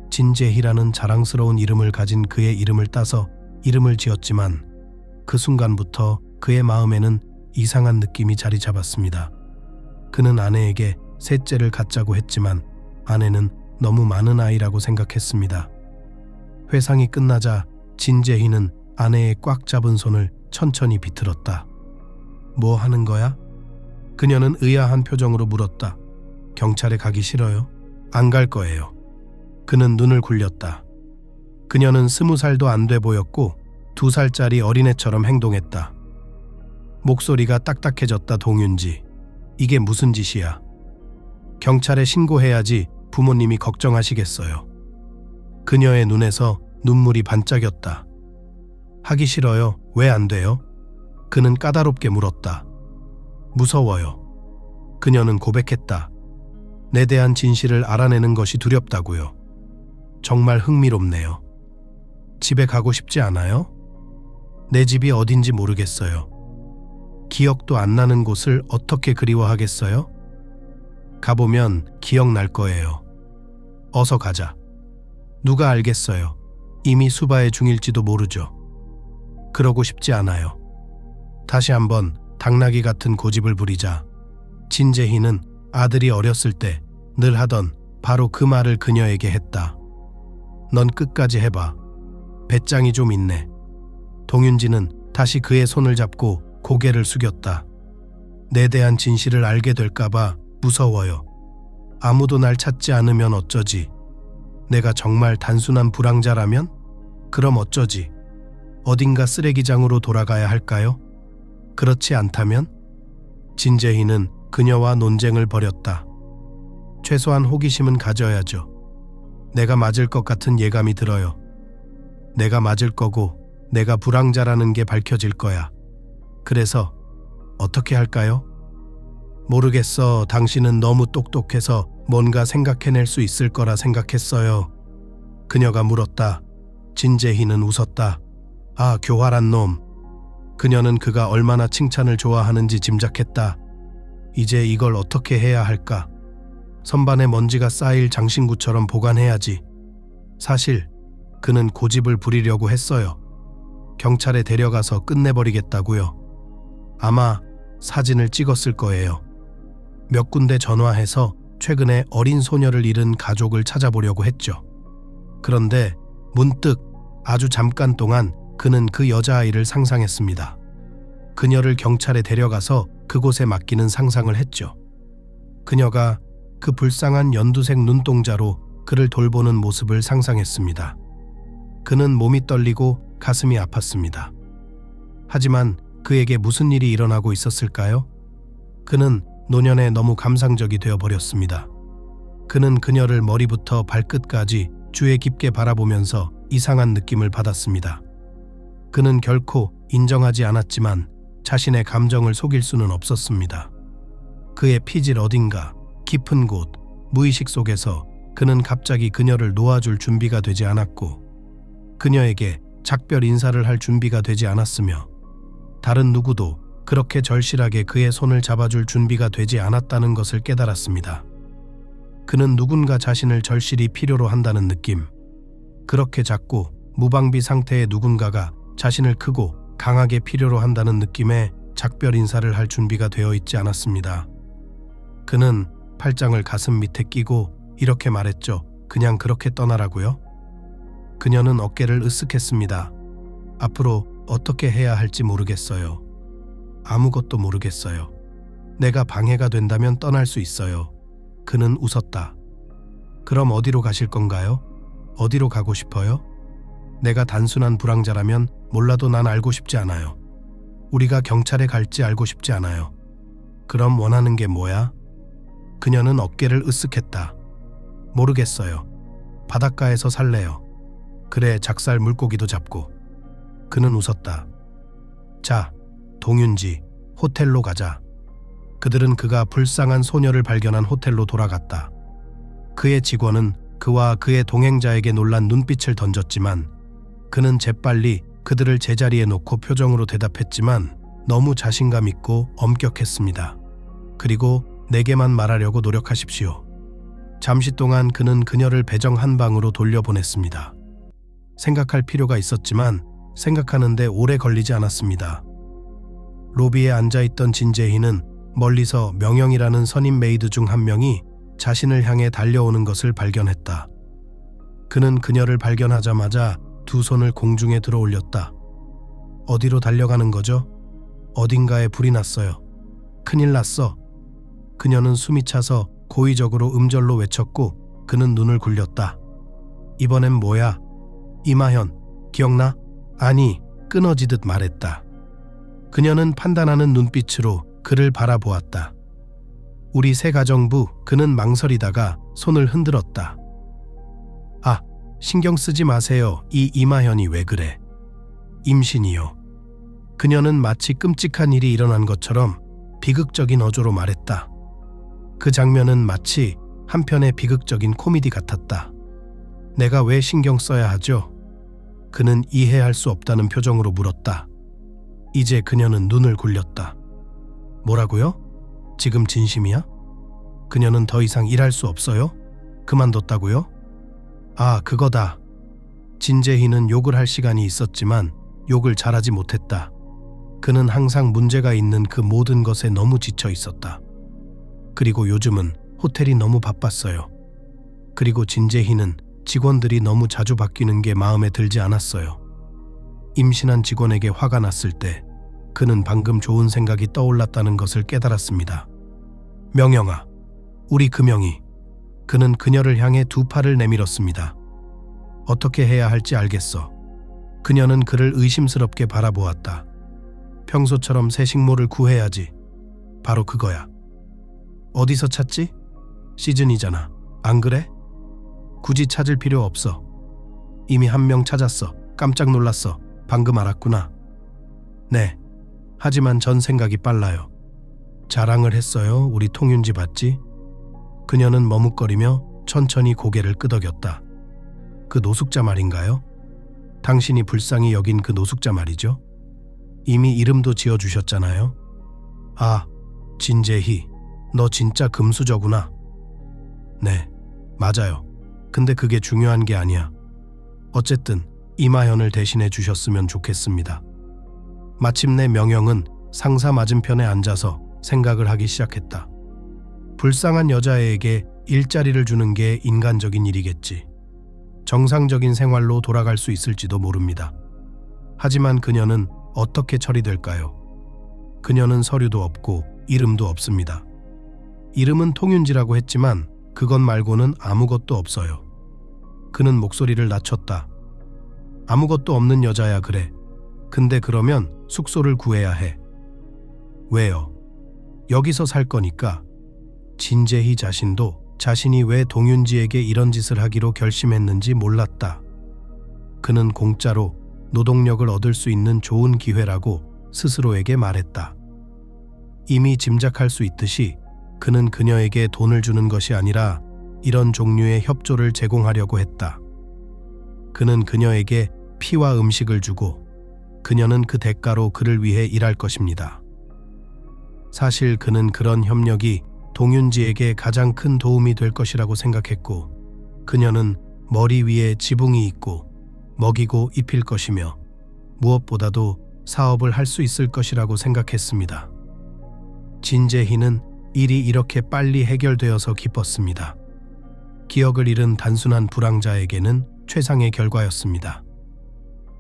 진재희라는 자랑스러운 이름을 가진 그의 이름을 따서 이름을 지었지만 그 순간부터 그의 마음에는 이상한 느낌이 자리 잡았습니다. 그는 아내에게 셋째를 갖자고 했지만 아내는 너무 많은 아이라고 생각했습니다. 회상이 끝나자 진재희는 아내의 꽉 잡은 손을 천천히 비틀었다. 뭐 하는 거야? 그녀는 의아한 표정으로 물었다. 경찰에 가기 싫어요? 안 갈 거예요. 그는 눈을 굴렸다. 그녀는 20살도 안 돼 보였고 2살짜리 어린애처럼 행동했다. 목소리가 딱딱해졌다. 동윤지, 이게 무슨 짓이야? 경찰에 신고해야지 부모님이 걱정하시겠어요. 그녀의 눈에서 눈물이 반짝였다. 하기 싫어요. 왜 안 돼요? 그는 까다롭게 물었다. 무서워요. 그녀는 고백했다. 내 대한 진실을 알아내는 것이 두렵다고요. 정말 흥미롭네요. 집에 가고 싶지 않아요? 내 집이 어딘지 모르겠어요. 기억도 안 나는 곳을 어떻게 그리워하겠어요? 가보면 기억날 거예요. 어서 가자. 누가 알겠어요. 이미 수바의 중일지도 모르죠. 그러고 싶지 않아요. 다시 한번 당나귀 같은 고집을 부리자 진재희는 아들이 어렸을 때 늘 하던 바로 그 말을 그녀에게 했다. 넌 끝까지 해봐. 배짱이 좀 있네. 동윤지는 다시 그의 손을 잡고 고개를 숙였다. 내 대한 진실을 알게 될까봐 무서워요. 아무도 날 찾지 않으면 어쩌지? 내가 정말 단순한 불황자라면? 그럼 어쩌지? 어딘가 쓰레기장으로 돌아가야 할까요? 그렇지 않다면? 진재희는 그녀와 논쟁을 벌였다. 최소한 호기심은 가져야죠. 내가 맞을 것 같은 예감이 들어요. 내가 맞을 거고 내가 불황자라는 게 밝혀질 거야. 그래서 어떻게 할까요? 모르겠어. 당신은 너무 똑똑해서 뭔가 생각해낼 수 있을 거라 생각했어요. 그녀가 물었다. 진재희는 웃었다. 아, 교활한 놈. 그녀는 그가 얼마나 칭찬을 좋아하는지 짐작했다. 이제 이걸 어떻게 해야 할까? 선반에 먼지가 쌓일 장신구처럼 보관해야지. 사실 그는 고집을 부리려고 했어요. 경찰에 데려가서 끝내버리겠다고요. 아마 사진을 찍었을 거예요. 몇 군데 전화해서 최근에 어린 소녀를 잃은 가족을 찾아보려고 했죠. 그런데 문득 아주 잠깐 동안 그는 그 여자아이를 상상했습니다. 그녀를 경찰에 데려가서 그곳에 맡기는 상상을 했죠. 그녀가 그 불쌍한 연두색 눈동자로 그를 돌보는 모습을 상상했습니다. 그는 몸이 떨리고 가슴이 아팠습니다. 하지만 그에게 무슨 일이 일어나고 있었을까요? 그는 노년에 너무 감상적이 되어버렸습니다. 그는 그녀를 머리부터 발끝까지 주의 깊게 바라보면서 이상한 느낌을 받았습니다. 그는 결코 인정하지 않았지만 자신의 감정을 속일 수는 없었습니다. 그의 피질 어딘가 깊은 곳, 무의식 속에서 그는 갑자기 그녀를 놓아줄 준비가 되지 않았고 그녀에게 작별 인사를 할 준비가 되지 않았으며 다른 누구도 그렇게 절실하게 그의 손을 잡아줄 준비가 되지 않았다는 것을 깨달았습니다. 그는 누군가 자신을 절실히 필요로 한다는 느낌, 그렇게 작고 무방비 상태의 누군가가 자신을 크고 강하게 필요로 한다는 느낌에 작별 인사를 할 준비가 되어 있지 않았습니다. 그는 팔짱을 가슴 밑에 끼고 이렇게 말했죠. 그냥 그렇게 떠나라고요? 그녀는 어깨를 으쓱했습니다. 앞으로 어떻게 해야 할지 모르겠어요. 아무것도 모르겠어요. 내가 방해가 된다면 떠날 수 있어요. 그는 웃었다. 그럼 어디로 가실 건가요? 어디로 가고 싶어요? 내가 단순한 불황자라면 몰라도 난 알고 싶지 않아요. 우리가 경찰에 갈지 알고 싶지 않아요. 그럼 원하는 게 뭐야? 그녀는 어깨를 으쓱했다. 모르겠어요. 바닷가에서 살래요. 그래, 작살 물고기도 잡고. 그는 웃었다. 자, 동윤지, 호텔로 가자. 그들은 그가 불쌍한 소녀를 발견한 호텔로 돌아갔다. 그의 직원은 그와 그의 동행자에게 놀란 눈빛을 던졌지만 그는 재빨리 그들을 제자리에 놓고 표정으로 대답했지만 너무 자신감 있고 엄격했습니다. 그리고 내게만 말하려고 노력하십시오. 잠시 동안 그는 그녀를 배정 한 방으로 돌려보냈습니다. 생각할 필요가 있었지만 생각하는데 오래 걸리지 않았습니다. 로비에 앉아있던 진재희는 멀리서 명영이라는 선임 메이드 중 한 명이 자신을 향해 달려오는 것을 발견했다. 그는 그녀를 발견하자마자 두 손을 공중에 들어 올렸다. 어디로 달려가는 거죠? 어딘가에 불이 났어요. 큰일 났어. 그녀는 숨이 차서 고의적으로 음절로 외쳤고 그는 눈을 굴렸다. 이번엔 뭐야? 이마현, 기억나? 아니, 끊어지듯 말했다. 그녀는 판단하는 눈빛으로 그를 바라보았다. 우리 새 가정부, 그는 망설이다가 손을 흔들었다. 아, 신경 쓰지 마세요. 이 이마현이 왜 그래? 임신이요. 그녀는 마치 끔찍한 일이 일어난 것처럼 비극적인 어조로 말했다. 그 장면은 마치 한편의 비극적인 코미디 같았다. 내가 왜 신경 써야 하죠? 그는 이해할 수 없다는 표정으로 물었다. 이제 그녀는 눈을 굴렸다. 뭐라고요? 지금 진심이야? 그녀는 더 이상 일할 수 없어요? 그만뒀다고요? 아, 그거다. 진재희는 욕을 할 시간이 있었지만 욕을 잘하지 못했다. 그는 항상 문제가 있는 그 모든 것에 너무 지쳐 있었다. 그리고 요즘은 호텔이 너무 바빴어요. 그리고 진재희는 직원들이 너무 자주 바뀌는 게 마음에 들지 않았어요. 임신한 직원에게 화가 났을 때 그는 방금 좋은 생각이 떠올랐다는 것을 깨달았습니다. 명영아, 우리 금영이. 그는 그녀를 향해 두 팔을 내밀었습니다. 어떻게 해야 할지 알겠어. 그녀는 그를 의심스럽게 바라보았다. 평소처럼 새 식모를 구해야지. 바로 그거야. 어디서 찾지? 시즌이잖아. 안 그래? 굳이 찾을 필요 없어. 이미 한 명 찾았어. 깜짝 놀랐어. 방금 알았구나. 네. 하지만 전 생각이 빨라요. 자랑을 했어요. 우리 통윤지 봤지? 그녀는 머뭇거리며 천천히 고개를 끄덕였다. 그 노숙자 말인가요? 당신이 불쌍히 여긴 그 노숙자 말이죠? 이미 이름도 지어주셨잖아요. 아, 진재희, 너 진짜 금수저구나. 네, 맞아요. 근데 그게 중요한 게 아니야. 어쨌든 이마현을 대신해 주셨으면 좋겠습니다. 마침내 명영은 상사 맞은편에 앉아서 생각을 하기 시작했다. 불쌍한 여자애에게 일자리를 주는 게 인간적인 일이겠지. 정상적인 생활로 돌아갈 수 있을지도 모릅니다. 하지만 그녀는 어떻게 처리될까요? 그녀는 서류도 없고 이름도 없습니다. 이름은 통윤지라고 했지만 그것 말고는 아무것도 없어요. 그는 목소리를 낮췄다. 아무것도 없는 여자야 그래. 근데 그러면 숙소를 구해야 해. 왜요? 여기서 살 거니까. 진재희 자신도 자신이 왜 동윤지에게 이런 짓을 하기로 결심했는지 몰랐다. 그는 공짜로 노동력을 얻을 수 있는 좋은 기회라고 스스로에게 말했다. 이미 짐작할 수 있듯이 그는 그녀에게 돈을 주는 것이 아니라 이런 종류의 협조를 제공하려고 했다. 그는 그녀에게 피와 음식을 주고 그녀는 그 대가로 그를 위해 일할 것입니다. 사실 그는 그런 협력이 동윤지에게 가장 큰 도움이 될 것이라고 생각했고 그녀는 머리 위에 지붕이 있고 먹이고 입힐 것이며 무엇보다도 사업을 할 수 있을 것이라고 생각했습니다. 진재희는 일이 이렇게 빨리 해결되어서 기뻤습니다. 기억을 잃은 단순한 불황자에게는 최상의 결과였습니다.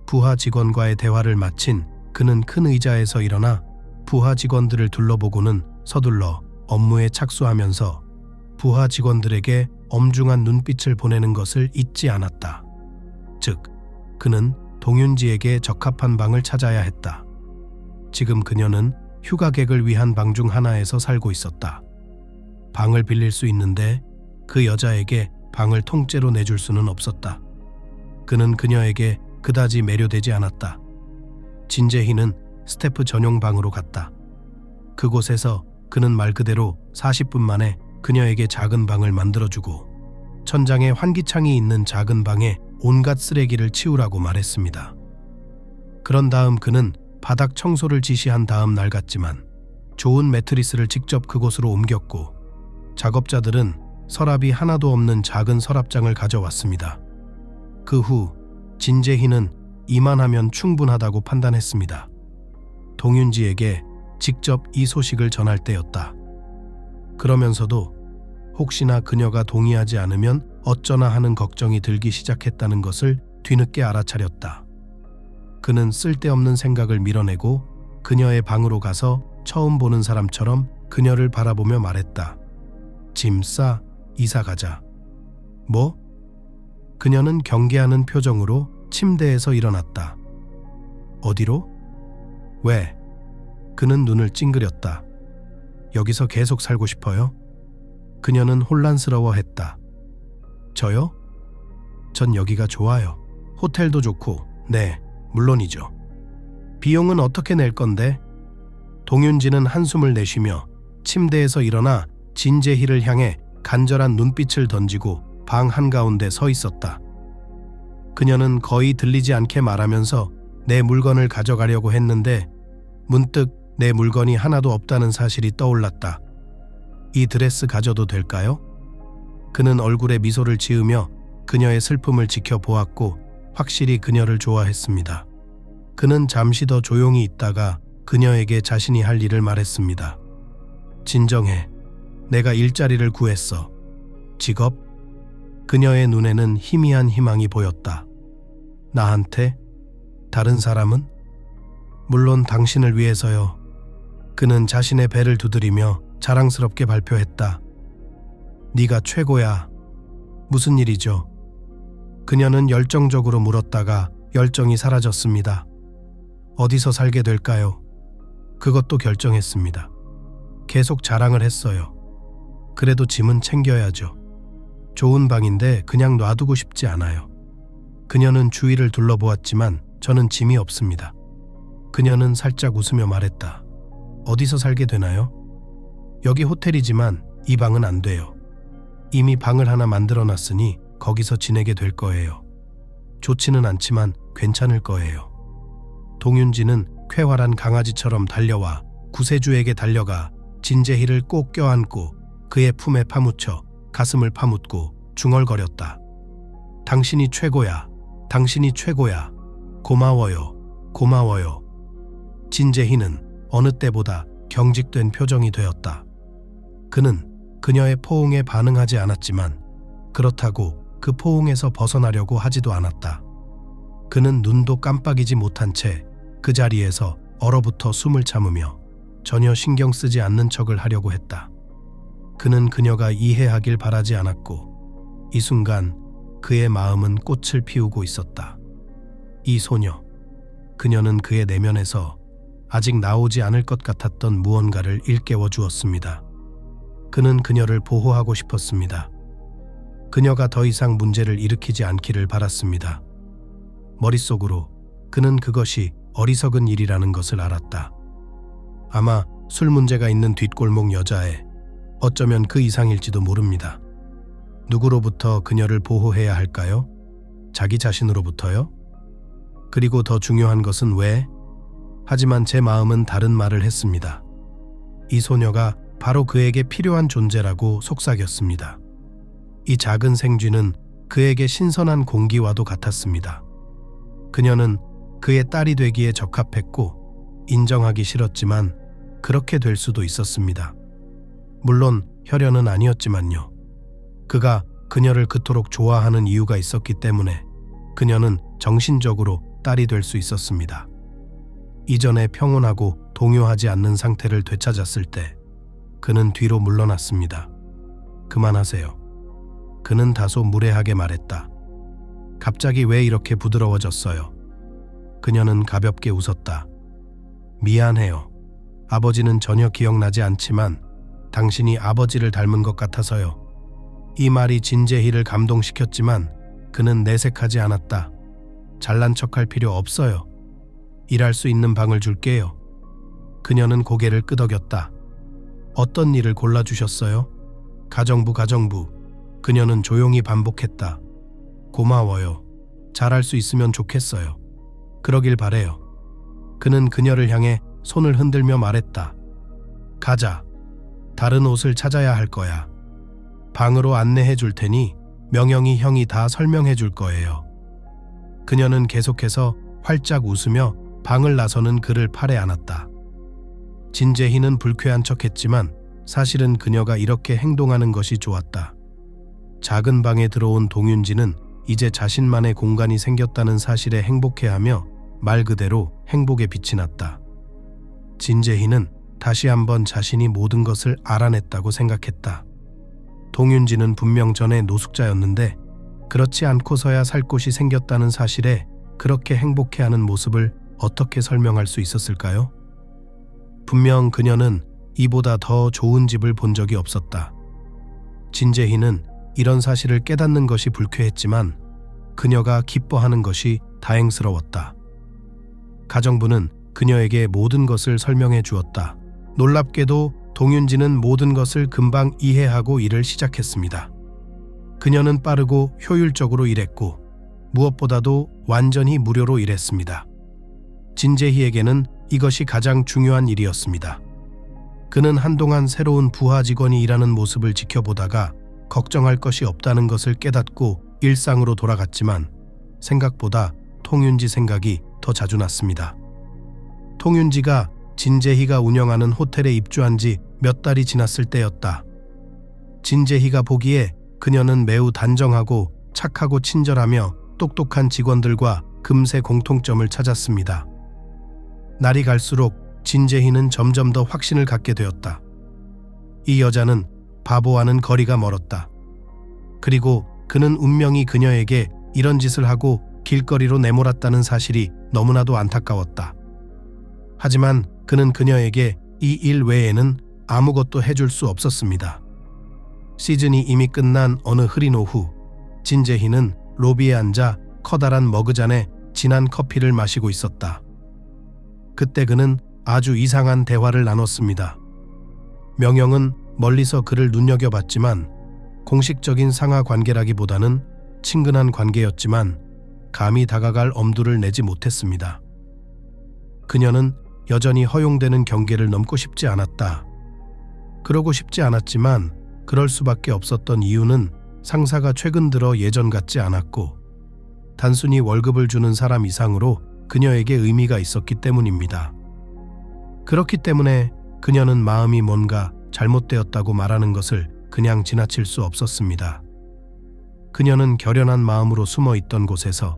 부하 직원과의 대화를 마친 그는 큰 의자에서 일어나 부하 직원들을 둘러보고는 서둘러 업무에 착수하면서 부하 직원들에게 엄중한 눈빛을 보내는 것을 잊지 않았다. 즉, 그는 동윤지에게 적합한 방을 찾아야 했다. 지금 그녀는 휴가객을 위한 방 중 하나에서 살고 있었다. 방을 빌릴 수 있는데 그 여자에게 방을 통째로 내줄 수는 없었다. 그는 그녀에게 그다지 매료되지 않았다. 진재희는 스태프 전용 방으로 갔다. 그곳에서 그는 말 그대로 40분 만에 그녀에게 작은 방을 만들어주고 천장에 환기창이 있는 작은 방에 온갖 쓰레기를 치우라고 말했습니다. 그런 다음 그는 바닥 청소를 지시한 다음 날 같지만 좋은 매트리스를 직접 그곳으로 옮겼고 작업자들은 서랍이 하나도 없는 작은 서랍장을 가져왔습니다. 그 후 진재희는 이만하면 충분하다고 판단했습니다. 동윤지에게 직접 이 소식을 전할 때였다. 그러면서도 혹시나 그녀가 동의하지 않으면 어쩌나 하는 걱정이 들기 시작했다는 것을 뒤늦게 알아차렸다. 그는 쓸데없는 생각을 밀어내고 그녀의 방으로 가서 처음 보는 사람처럼 그녀를 바라보며 말했다. 짐 싸, 이사 가자. 뭐? 그녀는 경계하는 표정으로 침대에서 일어났다. 어디로? 왜? 그는 눈을 찡그렸다. 여기서 계속 살고 싶어요? 그녀는 혼란스러워했다. 저요? 전 여기가 좋아요. 호텔도 좋고, 네, 물론이죠. 비용은 어떻게 낼 건데? 동윤지는 한숨을 내쉬며 침대에서 일어나 진재희를 향해 간절한 눈빛을 던지고 방 한가운데 서 있었다. 그녀는 거의 들리지 않게 말하면서 내 물건을 가져가려고 했는데 문득 내 물건이 하나도 없다는 사실이 떠올랐다. 이 드레스 가져도 될까요? 그는 얼굴에 미소를 지으며 그녀의 슬픔을 지켜보았고 확실히 그녀를 좋아했습니다. 그는 잠시 더 조용히 있다가 그녀에게 자신이 할 일을 말했습니다. 진정해. 내가 일자리를 구했어. 직업? 그녀의 눈에는 희미한 희망이 보였다. 나한테? 다른 사람은? 물론 당신을 위해서요. 그는 자신의 배를 두드리며 자랑스럽게 발표했다. 네가 최고야. 무슨 일이죠? 그녀는 열정적으로 물었다가 열정이 사라졌습니다. 어디서 살게 될까요? 그것도 결정했습니다. 계속 자랑을 했어요. 그래도 짐은 챙겨야죠. 좋은 방인데 그냥 놔두고 싶지 않아요. 그녀는 주위를 둘러보았지만 저는 짐이 없습니다. 그녀는 살짝 웃으며 말했다. 어디서 살게 되나요? 여기 호텔이지만 이 방은 안 돼요. 이미 방을 하나 만들어놨으니 거기서 지내게 될 거예요. 좋지는 않지만 괜찮을 거예요. 동윤지는 쾌활한 강아지처럼 달려와 구세주에게 달려가 진재희를 꼭 껴안고 그의 품에 파묻혀 가슴을 파묻고 중얼거렸다. 당신이 최고야. 당신이 최고야. 고마워요. 고마워요. 진재희는 어느 때보다 경직된 표정이 되었다. 그는 그녀의 포옹에 반응하지 않았지만 그렇다고 그 포옹에서 벗어나려고 하지도 않았다. 그는 눈도 깜빡이지 못한 채 그 자리에서 얼어붙어 숨을 참으며 전혀 신경 쓰지 않는 척을 하려고 했다. 그는 그녀가 이해하길 바라지 않았고 이 순간 그의 마음은 꽃을 피우고 있었다. 이 소녀, 그녀는 그의 내면에서 아직 나오지 않을 것 같았던 무언가를 일깨워 주었습니다. 그는 그녀를 보호하고 싶었습니다. 그녀가 더 이상 문제를 일으키지 않기를 바랐습니다. 머릿속으로 그는 그것이 어리석은 일이라는 것을 알았다. 아마 술 문제가 있는 뒷골목 여자애, 어쩌면 그 이상일지도 모릅니다. 누구로부터 그녀를 보호해야 할까요? 자기 자신으로부터요? 그리고 더 중요한 것은 왜? 하지만 제 마음은 다른 말을 했습니다. 이 소녀가 바로 그에게 필요한 존재라고 속삭였습니다. 이 작은 생쥐는 그에게 신선한 공기와도 같았습니다. 그녀는 그의 딸이 되기에 적합했고 인정하기 싫었지만 그렇게 될 수도 있었습니다. 물론 혈연은 아니었지만요. 그가 그녀를 그토록 좋아하는 이유가 있었기 때문에 그녀는 정신적으로 딸이 될 수 있었습니다. 이전에 평온하고 동요하지 않는 상태를 되찾았을 때 그는 뒤로 물러났습니다. 그만하세요. 그는 다소 무례하게 말했다. 갑자기 왜 이렇게 부드러워졌어요? 그녀는 가볍게 웃었다. 미안해요. 아버지는 전혀 기억나지 않지만 당신이 아버지를 닮은 것 같아서요. 이 말이 진재희를 감동시켰지만 그는 내색하지 않았다. 잘난 척할 필요 없어요. 일할 수 있는 방을 줄게요. 그녀는 고개를 끄덕였다. 어떤 일을 골라주셨어요? 가정부. 그녀는 조용히 반복했다. 고마워요. 잘할 수 있으면 좋겠어요. 그러길 바래요. 그는 그녀를 향해 손을 흔들며 말했다. 가자. 다른 옷을 찾아야 할 거야. 방으로 안내해 줄 테니 명영이 형이 다 설명해 줄 거예요. 그녀는 계속해서 활짝 웃으며 방을 나서는 그를 팔에 안았다. 진재희는 불쾌한 척했지만 사실은 그녀가 이렇게 행동하는 것이 좋았다. 작은 방에 들어온 동윤지는 이제 자신만의 공간이 생겼다는 사실에 행복해하며 말 그대로 행복의 빛이 났다. 진재희는 다시 한번 자신이 모든 것을 알아냈다고 생각했다. 동윤지는 분명 전에 노숙자였는데 그렇지 않고서야 살 곳이 생겼다는 사실에 그렇게 행복해하는 모습을 어떻게 설명할 수 있었을까요? 분명 그녀는 이보다 더 좋은 집을 본 적이 없었다. 진재희는 이런 사실을 깨닫는 것이 불쾌했지만 그녀가 기뻐하는 것이 다행스러웠다. 가정부는 그녀에게 모든 것을 설명해 주었다. 놀랍게도 동윤지는 모든 것을 금방 이해하고 일을 시작했습니다. 그녀는 빠르고 효율적으로 일했고 무엇보다도 완전히 무료로 일했습니다. 진재희에게는 이것이 가장 중요한 일이었습니다. 그는 한동안 새로운 부하 직원이 일하는 모습을 지켜보다가 걱정할 것이 없다는 것을 깨닫고 일상으로 돌아갔지만 생각보다 통윤지 생각이 더 자주 났습니다. 통윤지가 진재희가 운영하는 호텔에 입주한 지 몇 달이 지났을 때였다. 진재희가 보기에 그녀는 매우 단정하고 착하고 친절하며 똑똑한 직원들과 금세 공통점을 찾았습니다. 날이 갈수록 진재희는 점점 더 확신을 갖게 되었다. 이 여자는 바보와는 거리가 멀었다. 그리고 그는 운명이 그녀에게 이런 짓을 하고 길거리로 내몰았다는 사실이 너무나도 안타까웠다. 하지만 그는 그녀에게 이 일 외에는 아무것도 해줄 수 없었습니다. 시즌이 이미 끝난 어느 흐린 오후, 진재희는 로비에 앉아 커다란 머그잔에 진한 커피를 마시고 있었다. 그때 그는 아주 이상한 대화를 나눴습니다. 명영은 멀리서 그를 눈여겨봤지만 공식적인 상하 관계라기보다는 친근한 관계였지만 감히 다가갈 엄두를 내지 못했습니다. 그녀는 여전히 허용되는 경계를 넘고 싶지 않았다. 그러고 싶지 않았지만 그럴 수밖에 없었던 이유는 상사가 최근 들어 예전 같지 않았고 단순히 월급을 주는 사람 이상으로 그녀에게 의미가 있었기 때문입니다. 그렇기 때문에 그녀는 마음이 뭔가 잘못되었다고 말하는 것을 그냥 지나칠 수 없었습니다. 그녀는 결연한 마음으로 숨어 있던 곳에서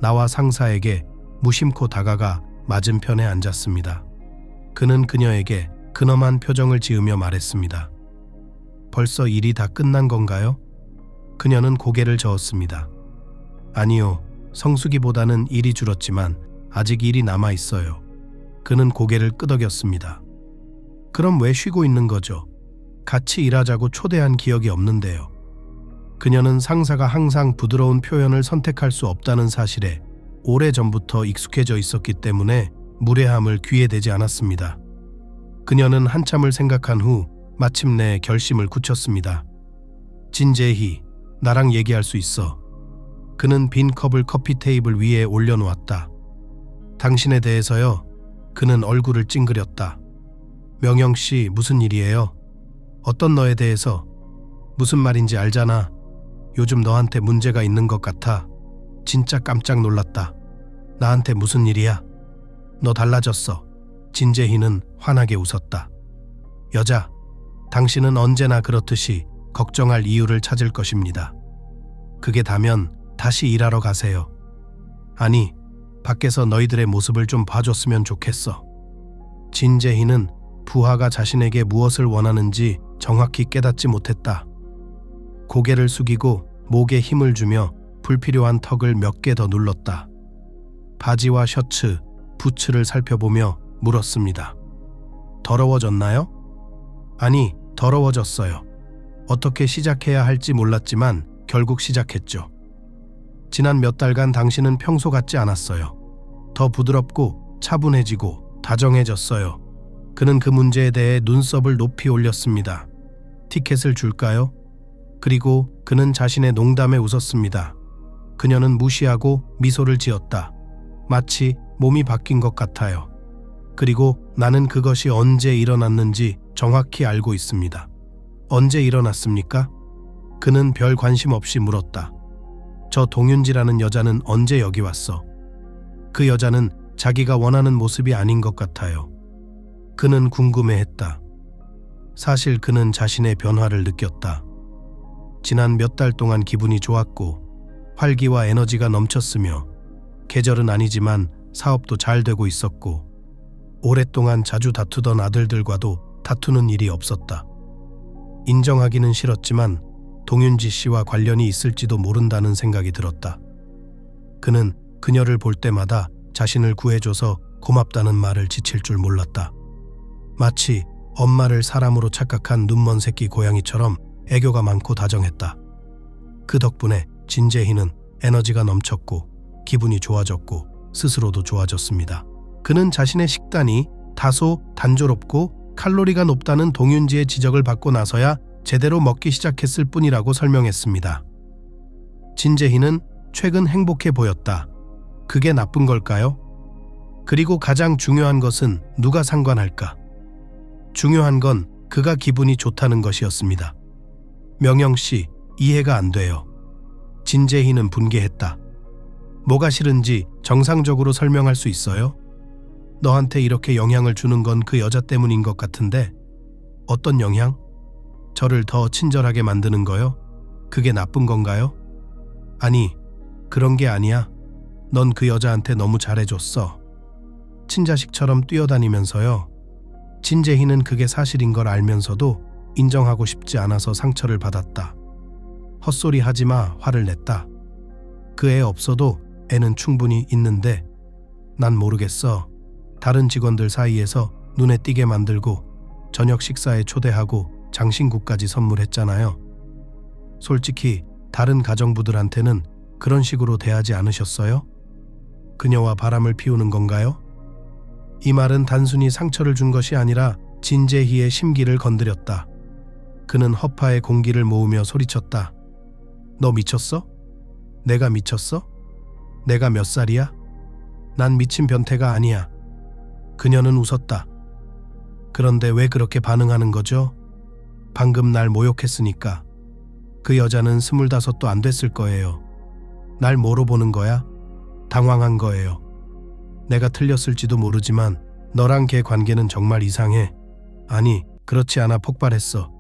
나와 상사에게 무심코 다가가 맞은편에 앉았습니다. 그는 그녀에게 근엄한 표정을 지으며 말했습니다. 벌써 일이 다 끝난 건가요? 그녀는 고개를 저었습니다. 아니요, 성수기보다는 일이 줄었지만 아직 일이 남아 있어요. 그는 고개를 끄덕였습니다. 그럼 왜 쉬고 있는 거죠? 같이 일하자고 초대한 기억이 없는데요. 그녀는 상사가 항상 부드러운 표현을 선택할 수 없다는 사실에 오래전부터 익숙해져 있었기 때문에 무례함을 귀에 대지 않았습니다. 그녀는 한참을 생각한 후 마침내 결심을 굳혔습니다. 진재희, 나랑 얘기할 수 있어. 그는 빈 컵을 커피 테이블 위에 올려놓았다. 당신에 대해서요? 그는 얼굴을 찡그렸다. 명영씨, 무슨 일이에요? 어떤 너에 대해서? 무슨 말인지 알잖아. 요즘 너한테 문제가 있는 것 같아. 진짜 깜짝 놀랐다. 나한테 무슨 일이야? 너 달라졌어. 진재희는 환하게 웃었다. 여자, 당신은 언제나 그렇듯이 걱정할 이유를 찾을 것입니다. 그게 다면 다시 일하러 가세요. 아니, 밖에서 너희들의 모습을 좀 봐줬으면 좋겠어. 진재희는 부하가 자신에게 무엇을 원하는지 정확히 깨닫지 못했다. 고개를 숙이고 목에 힘을 주며 불필요한 턱을 몇 개 더 눌렀다. 바지와 셔츠, 부츠를 살펴보며 물었습니다. 더러워졌나요? 아니, 더러워졌어요. 어떻게 시작해야 할지 몰랐지만 결국 시작했죠. 지난 몇 달간 당신은 평소 같지 않았어요. 더 부드럽고 차분해지고 다정해졌어요. 그는 그 문제에 대해 눈썹을 높이 올렸습니다. 티켓을 줄까요? 그리고 그는 자신의 농담에 웃었습니다. 그녀는 무시하고 미소를 지었다. 마치 몸이 바뀐 것 같아요. 그리고 나는 그것이 언제 일어났는지 정확히 알고 있습니다. 언제 일어났습니까? 그는 별 관심 없이 물었다. 저 동윤지라는 여자는 언제 여기 왔어? 그 여자는 자기가 원하는 모습이 아닌 것 같아요. 그는 궁금해했다. 사실 그는 자신의 변화를 느꼈다. 지난 몇 달 동안 기분이 좋았고 활기와 에너지가 넘쳤으며 계절은 아니지만 사업도 잘 되고 있었고 오랫동안 자주 다투던 아들들과도 다투는 일이 없었다. 인정하기는 싫었지만 동윤지 씨와 관련이 있을지도 모른다는 생각이 들었다. 그는 그녀를 볼 때마다 자신을 구해줘서 고맙다는 말을 지칠 줄 몰랐다. 마치 엄마를 사람으로 착각한 눈먼 새끼 고양이처럼 애교가 많고 다정했다. 그 덕분에 진재희는 에너지가 넘쳤고 기분이 좋아졌고 스스로도 좋아졌습니다. 그는 자신의 식단이 다소 단조롭고 칼로리가 높다는 동윤지의 지적을 받고 나서야 제대로 먹기 시작했을 뿐이라고 설명했습니다. 진재희는 최근 행복해 보였다. 그게 나쁜 걸까요? 그리고 가장 중요한 것은 누가 상관할까? 중요한 건 그가 기분이 좋다는 것이었습니다. 명영 씨, 이해가 안 돼요. 진재희는 분개했다. 뭐가 싫은지 정상적으로 설명할 수 있어요? 너한테 이렇게 영향을 주는 건 그 여자 때문인 것 같은데 어떤 영향? 저를 더 친절하게 만드는 거요? 그게 나쁜 건가요? 아니, 그런 게 아니야. 넌 그 여자한테 너무 잘해줬어. 친자식처럼 뛰어다니면서요. 진재희는 그게 사실인 걸 알면서도 인정하고 싶지 않아서 상처를 받았다. 헛소리 하지마, 화를 냈다. 그 애 없어도 애는 충분히 있는데 난 모르겠어. 다른 직원들 사이에서 눈에 띄게 만들고 저녁 식사에 초대하고 장신구까지 선물했잖아요. 솔직히 다른 가정부들한테는 그런 식으로 대하지 않으셨어요? 그녀와 바람을 피우는 건가요? 이 말은 단순히 상처를 준 것이 아니라 진재희의 심기를 건드렸다. 그는 허파에 공기를 모으며 소리쳤다. 너 미쳤어? 내가 미쳤어? 내가 몇 살이야? 난 미친 변태가 아니야. 그녀는 웃었다. 그런데 왜 그렇게 반응하는 거죠? 방금 날 모욕했으니까. 그 여자는 25도 안 됐을 거예요. 날 뭐로 보는 거야? 당황한 거예요. 내가 틀렸을지도 모르지만 너랑 걔 관계는 정말 이상해. 아니, 그렇지 않아 폭발했어.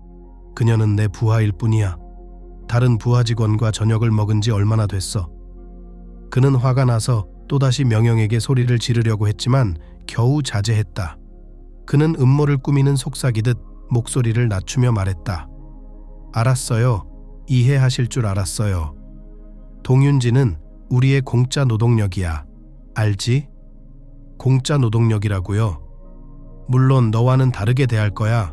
그녀는 내 부하일 뿐이야. 다른 부하 직원과 저녁을 먹은 지 얼마나 됐어. 그는 화가 나서 또다시 명영에게 소리를 지르려고 했지만 겨우 자제했다. 그는 음모를 꾸미는 속삭이듯 목소리를 낮추며 말했다. 알았어요. 이해하실 줄 알았어요. 동윤지는 우리의 공짜 노동력이야. 알지? 공짜 노동력이라고요? 물론 너와는 다르게 대할 거야.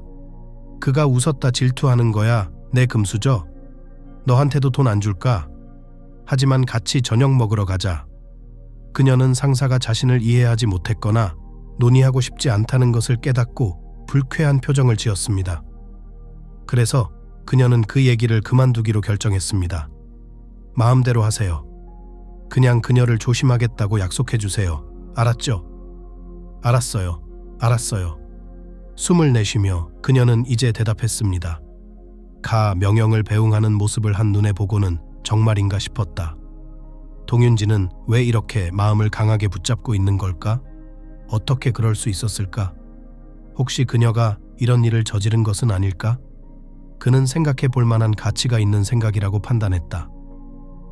그가 웃었다. 질투하는 거야. 내 금수저. 너한테도 돈 안 줄까? 하지만 같이 저녁 먹으러 가자. 그녀는 상사가 자신을 이해하지 못했거나 논의하고 싶지 않다는 것을 깨닫고 불쾌한 표정을 지었습니다. 그래서 그녀는 그 얘기를 그만두기로 결정했습니다. 마음대로 하세요. 그냥 그녀를 조심하겠다고 약속해 주세요. 알았죠? 알았어요. 알았어요. 숨을 내쉬며 그녀는 이제 대답했습니다. 명영을 배웅하는 모습을 한눈에 보고는 정말인가 싶었다. 동윤지는 왜 이렇게 마음을 강하게 붙잡고 있는 걸까? 어떻게 그럴 수 있었을까? 혹시 그녀가 이런 일을 저지른 것은 아닐까? 그는 생각해 볼 만한 가치가 있는 생각이라고 판단했다.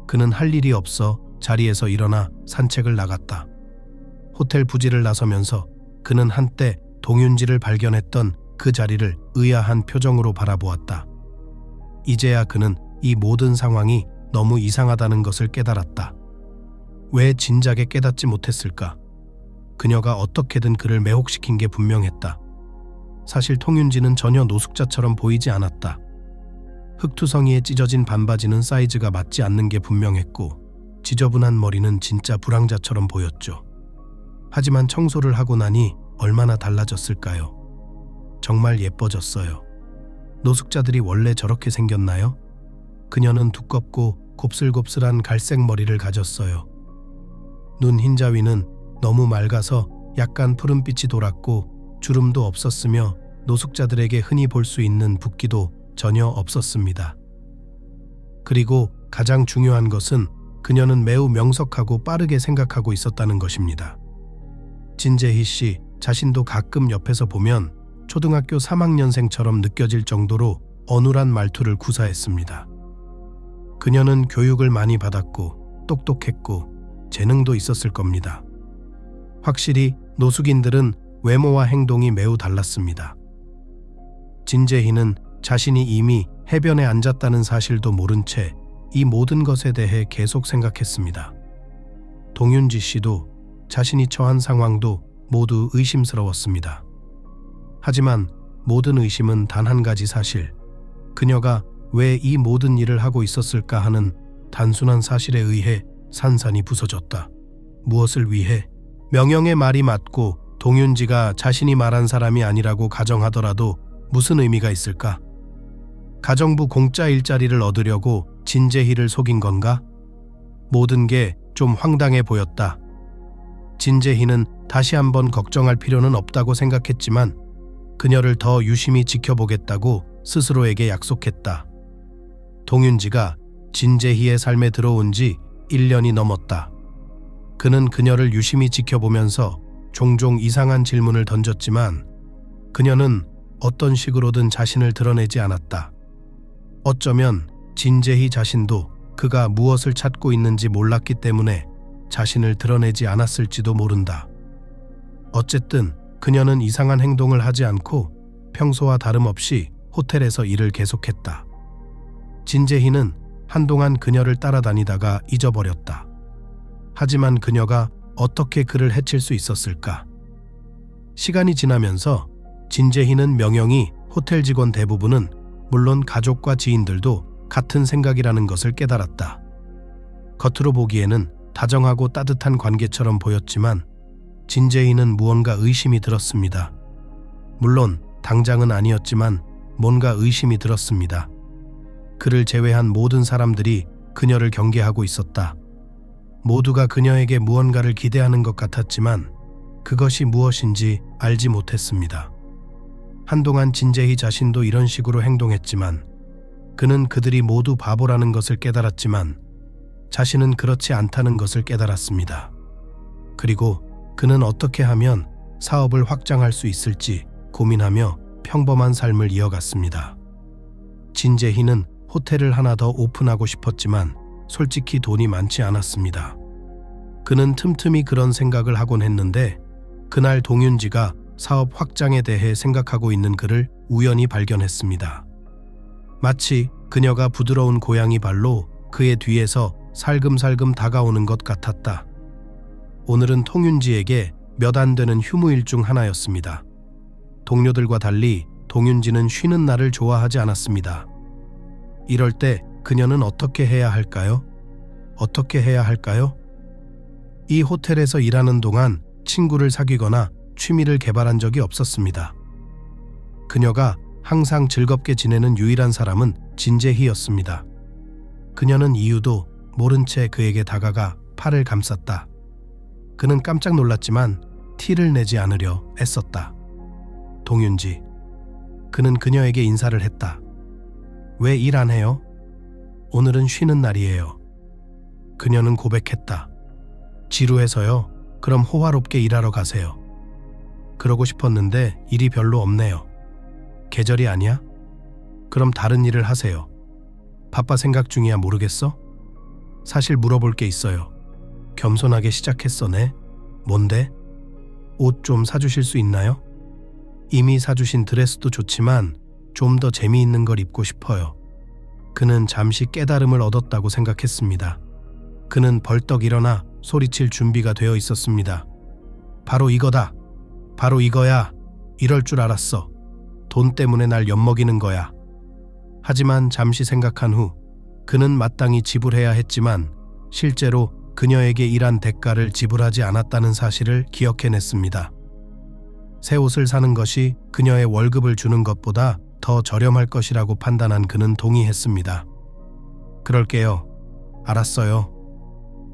그는 할 일이 없어 자리에서 일어나 산책을 나갔다. 호텔 부지를 나서면서 그는 한때 동윤지를 발견했던 그 자리를 의아한 표정으로 바라보았다. 이제야 그는 이 모든 상황이 너무 이상하다는 것을 깨달았다. 왜 진작에 깨닫지 못했을까? 그녀가 어떻게든 그를 매혹시킨 게 분명했다. 사실 통윤지는 전혀 노숙자처럼 보이지 않았다. 흙투성이에 찢어진 반바지는 사이즈가 맞지 않는 게 분명했고 지저분한 머리는 진짜 불황자처럼 보였죠. 하지만 청소를 하고 나니 얼마나 달라졌을까요? 정말 예뻐졌어요. 노숙자들이 원래 저렇게 생겼나요? 그녀는 두껍고 곱슬곱슬한 갈색 머리를 가졌어요. 눈 흰자위는 너무 맑아서 약간 푸른빛이 돌았고 주름도 없었으며 노숙자들에게 흔히 볼 수 있는 붓기도 전혀 없었습니다. 그리고 가장 중요한 것은 그녀는 매우 명석하고 빠르게 생각하고 있었다는 것입니다. 진재희 씨 자신도 가끔 옆에서 보면 초등학교 3학년생처럼 느껴질 정도로 어눌한 말투를 구사했습니다. 그녀는 교육을 많이 받았고 똑똑했고 재능도 있었을 겁니다. 확실히 노숙인들은 외모와 행동이 매우 달랐습니다. 진재희는 자신이 이미 해변에 앉았다는 사실도 모른 채 이 모든 것에 대해 계속 생각했습니다. 동윤지 씨도 자신이 처한 상황도 모두 의심스러웠습니다. 하지만 모든 의심은 단 한 가지 사실, 그녀가 왜 이 모든 일을 하고 있었을까 하는 단순한 사실에 의해 산산이 부서졌다. 무엇을 위해? 명영의 말이 맞고 동윤지가 자신이 말한 사람이 아니라고 가정하더라도 무슨 의미가 있을까? 가정부 공짜 일자리를 얻으려고 진재희를 속인 건가? 모든 게 좀 황당해 보였다. 진재희는 다시 한번 걱정할 필요는 없다고 생각했지만 그녀를 더 유심히 지켜보겠다고 스스로에게 약속했다. 동윤지가 진재희의 삶에 들어온 지 1년이 넘었다. 그는 그녀를 유심히 지켜보면서 종종 이상한 질문을 던졌지만 그녀는 어떤 식으로든 자신을 드러내지 않았다. 어쩌면 진재희 자신도 그가 무엇을 찾고 있는지 몰랐기 때문에 자신을 드러내지 않았을지도 모른다. 어쨌든 그녀는 이상한 행동을 하지 않고 평소와 다름없이 호텔에서 일을 계속했다. 진재희는 한동안 그녀를 따라다니다가 잊어버렸다. 하지만 그녀가 어떻게 그를 해칠 수 있었을까? 시간이 지나면서 진재희는 명영이 호텔 직원 대부분은 물론 가족과 지인들도 같은 생각이라는 것을 깨달았다. 겉으로 보기에는 다정하고 따뜻한 관계처럼 보였지만 진재희는 무언가 의심이 들었습니다. 물론 당장은 아니었지만 뭔가 의심이 들었습니다. 그를 제외한 모든 사람들이 그녀를 경계하고 있었다. 모두가 그녀에게 무언가를 기대하는 것 같았지만 그것이 무엇인지 알지 못했습니다. 한동안 진재희 자신도 이런 식으로 행동했지만 그는 그들이 모두 바보라는 것을 깨달았지만 자신은 그렇지 않다는 것을 깨달았습니다. 그리고 그는 어떻게 하면 사업을 확장할 수 있을지 고민하며 평범한 삶을 이어갔습니다. 진재희는 호텔을 하나 더 오픈하고 싶었지만 솔직히 돈이 많지 않았습니다. 그는 틈틈이 그런 생각을 하곤 했는데 그날 동윤지가 사업 확장에 대해 생각하고 있는 그를 우연히 발견했습니다. 마치 그녀가 부드러운 고양이 발로 그의 뒤에서 살금살금 다가오는 것 같았다. 오늘은 통윤지에게 몇 안 되는 휴무일 중 하나였습니다. 동료들과 달리 동윤지는 쉬는 날을 좋아하지 않았습니다. 이럴 때 그녀는 어떻게 해야 할까요? 어떻게 해야 할까요? 이 호텔에서 일하는 동안 친구를 사귀거나 취미를 개발한 적이 없었습니다. 그녀가 항상 즐겁게 지내는 유일한 사람은 진재희였습니다. 그녀는 이유도 모른 채 그에게 다가가 팔을 감쌌다. 그는 깜짝 놀랐지만 티를 내지 않으려 애썼다. 동윤지. 그는 그녀에게 인사를 했다. 왜 일 안 해요? 오늘은 쉬는 날이에요. 그녀는 고백했다. 지루해서요. 그럼 호화롭게 일하러 가세요. 그러고 싶었는데 일이 별로 없네요. 계절이 아니야? 그럼 다른 일을 하세요. 바빠 생각 중이야 모르겠어? 사실 물어볼 게 있어요. 겸손하게 시작했어 네. 뭔데? 옷 좀 사주실 수 있나요? 이미 사주신 드레스도 좋지만 좀 더 재미있는 걸 입고 싶어요. 그는 잠시 깨달음을 얻었다고 생각했습니다. 그는 벌떡 일어나 소리칠 준비가 되어 있었습니다. 바로 이거다. 바로 이거야. 이럴 줄 알았어. 돈 때문에 날 엿먹이는 거야. 하지만 잠시 생각한 후 그는 마땅히 지불해야 했지만 실제로 그녀에게 일한 대가를 지불하지 않았다는 사실을 기억해냈습니다. 새 옷을 사는 것이 그녀의 월급을 주는 것보다 더 저렴할 것이라고 판단한 그는 동의했습니다. 그럴게요. 알았어요.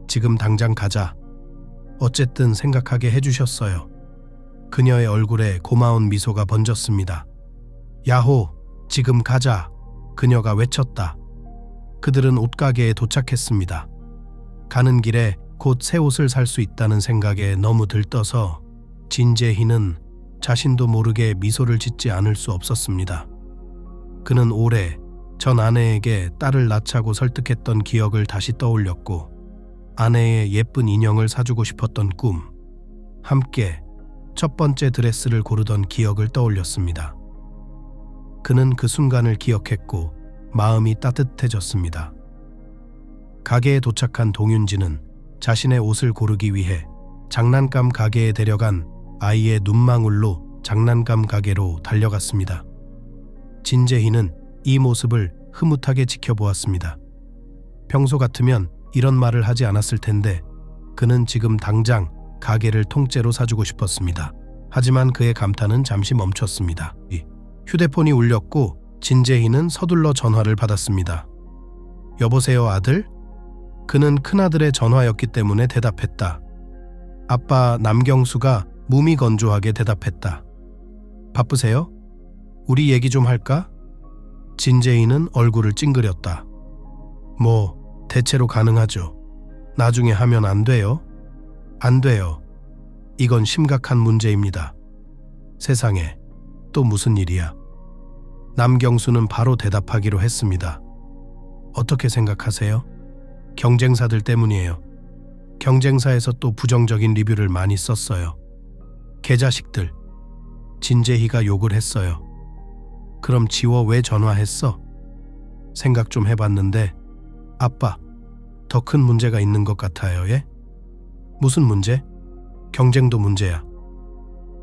지금 당장 가자. 어쨌든 생각하게 해주셨어요. 그녀의 얼굴에 고마운 미소가 번졌습니다. 야호, 지금 가자. 그녀가 외쳤다. 그들은 옷가게에 도착했습니다. 가는 길에 곧 새 옷을 살 수 있다는 생각에 너무 들떠서 진재희는 자신도 모르게 미소를 짓지 않을 수 없었습니다. 그는 오래 전 아내에게 딸을 낳자고 설득했던 기억을 다시 떠올렸고 아내의 예쁜 인형을 사주고 싶었던 꿈, 함께 첫 번째 드레스를 고르던 기억을 떠올렸습니다. 그는 그 순간을 기억했고 마음이 따뜻해졌습니다. 가게에 도착한 동윤지는 자신의 옷을 고르기 위해 장난감 가게에 데려간 아이의 눈망울로 장난감 가게로 달려갔습니다. 진재희는 이 모습을 흐뭇하게 지켜보았습니다. 평소 같으면 이런 말을 하지 않았을 텐데 그는 지금 당장 가게를 통째로 사주고 싶었습니다. 하지만 그의 감탄은 잠시 멈췄습니다. 휴대폰이 울렸고 진재희는 서둘러 전화를 받았습니다. 여보세요, 아들? 그는 큰아들의 전화였기 때문에 대답했다. 아빠 남경수가 무미건조하게 대답했다. 바쁘세요? 우리 얘기 좀 할까? 진재희는 얼굴을 찡그렸다. 뭐, 대체로 가능하죠. 나중에 하면 안 돼요? 안 돼요. 이건 심각한 문제입니다. 세상에, 또 무슨 일이야? 남경수는 바로 대답하기로 했습니다. 어떻게 생각하세요? 경쟁사들 때문이에요. 경쟁사에서 또 부정적인 리뷰를 많이 썼어요. 개자식들. 진재희가 욕을 했어요. 그럼 지워 왜 전화했어? 생각 좀 해봤는데 아빠, 더 큰 문제가 있는 것 같아요. 예? 무슨 문제? 경쟁도 문제야.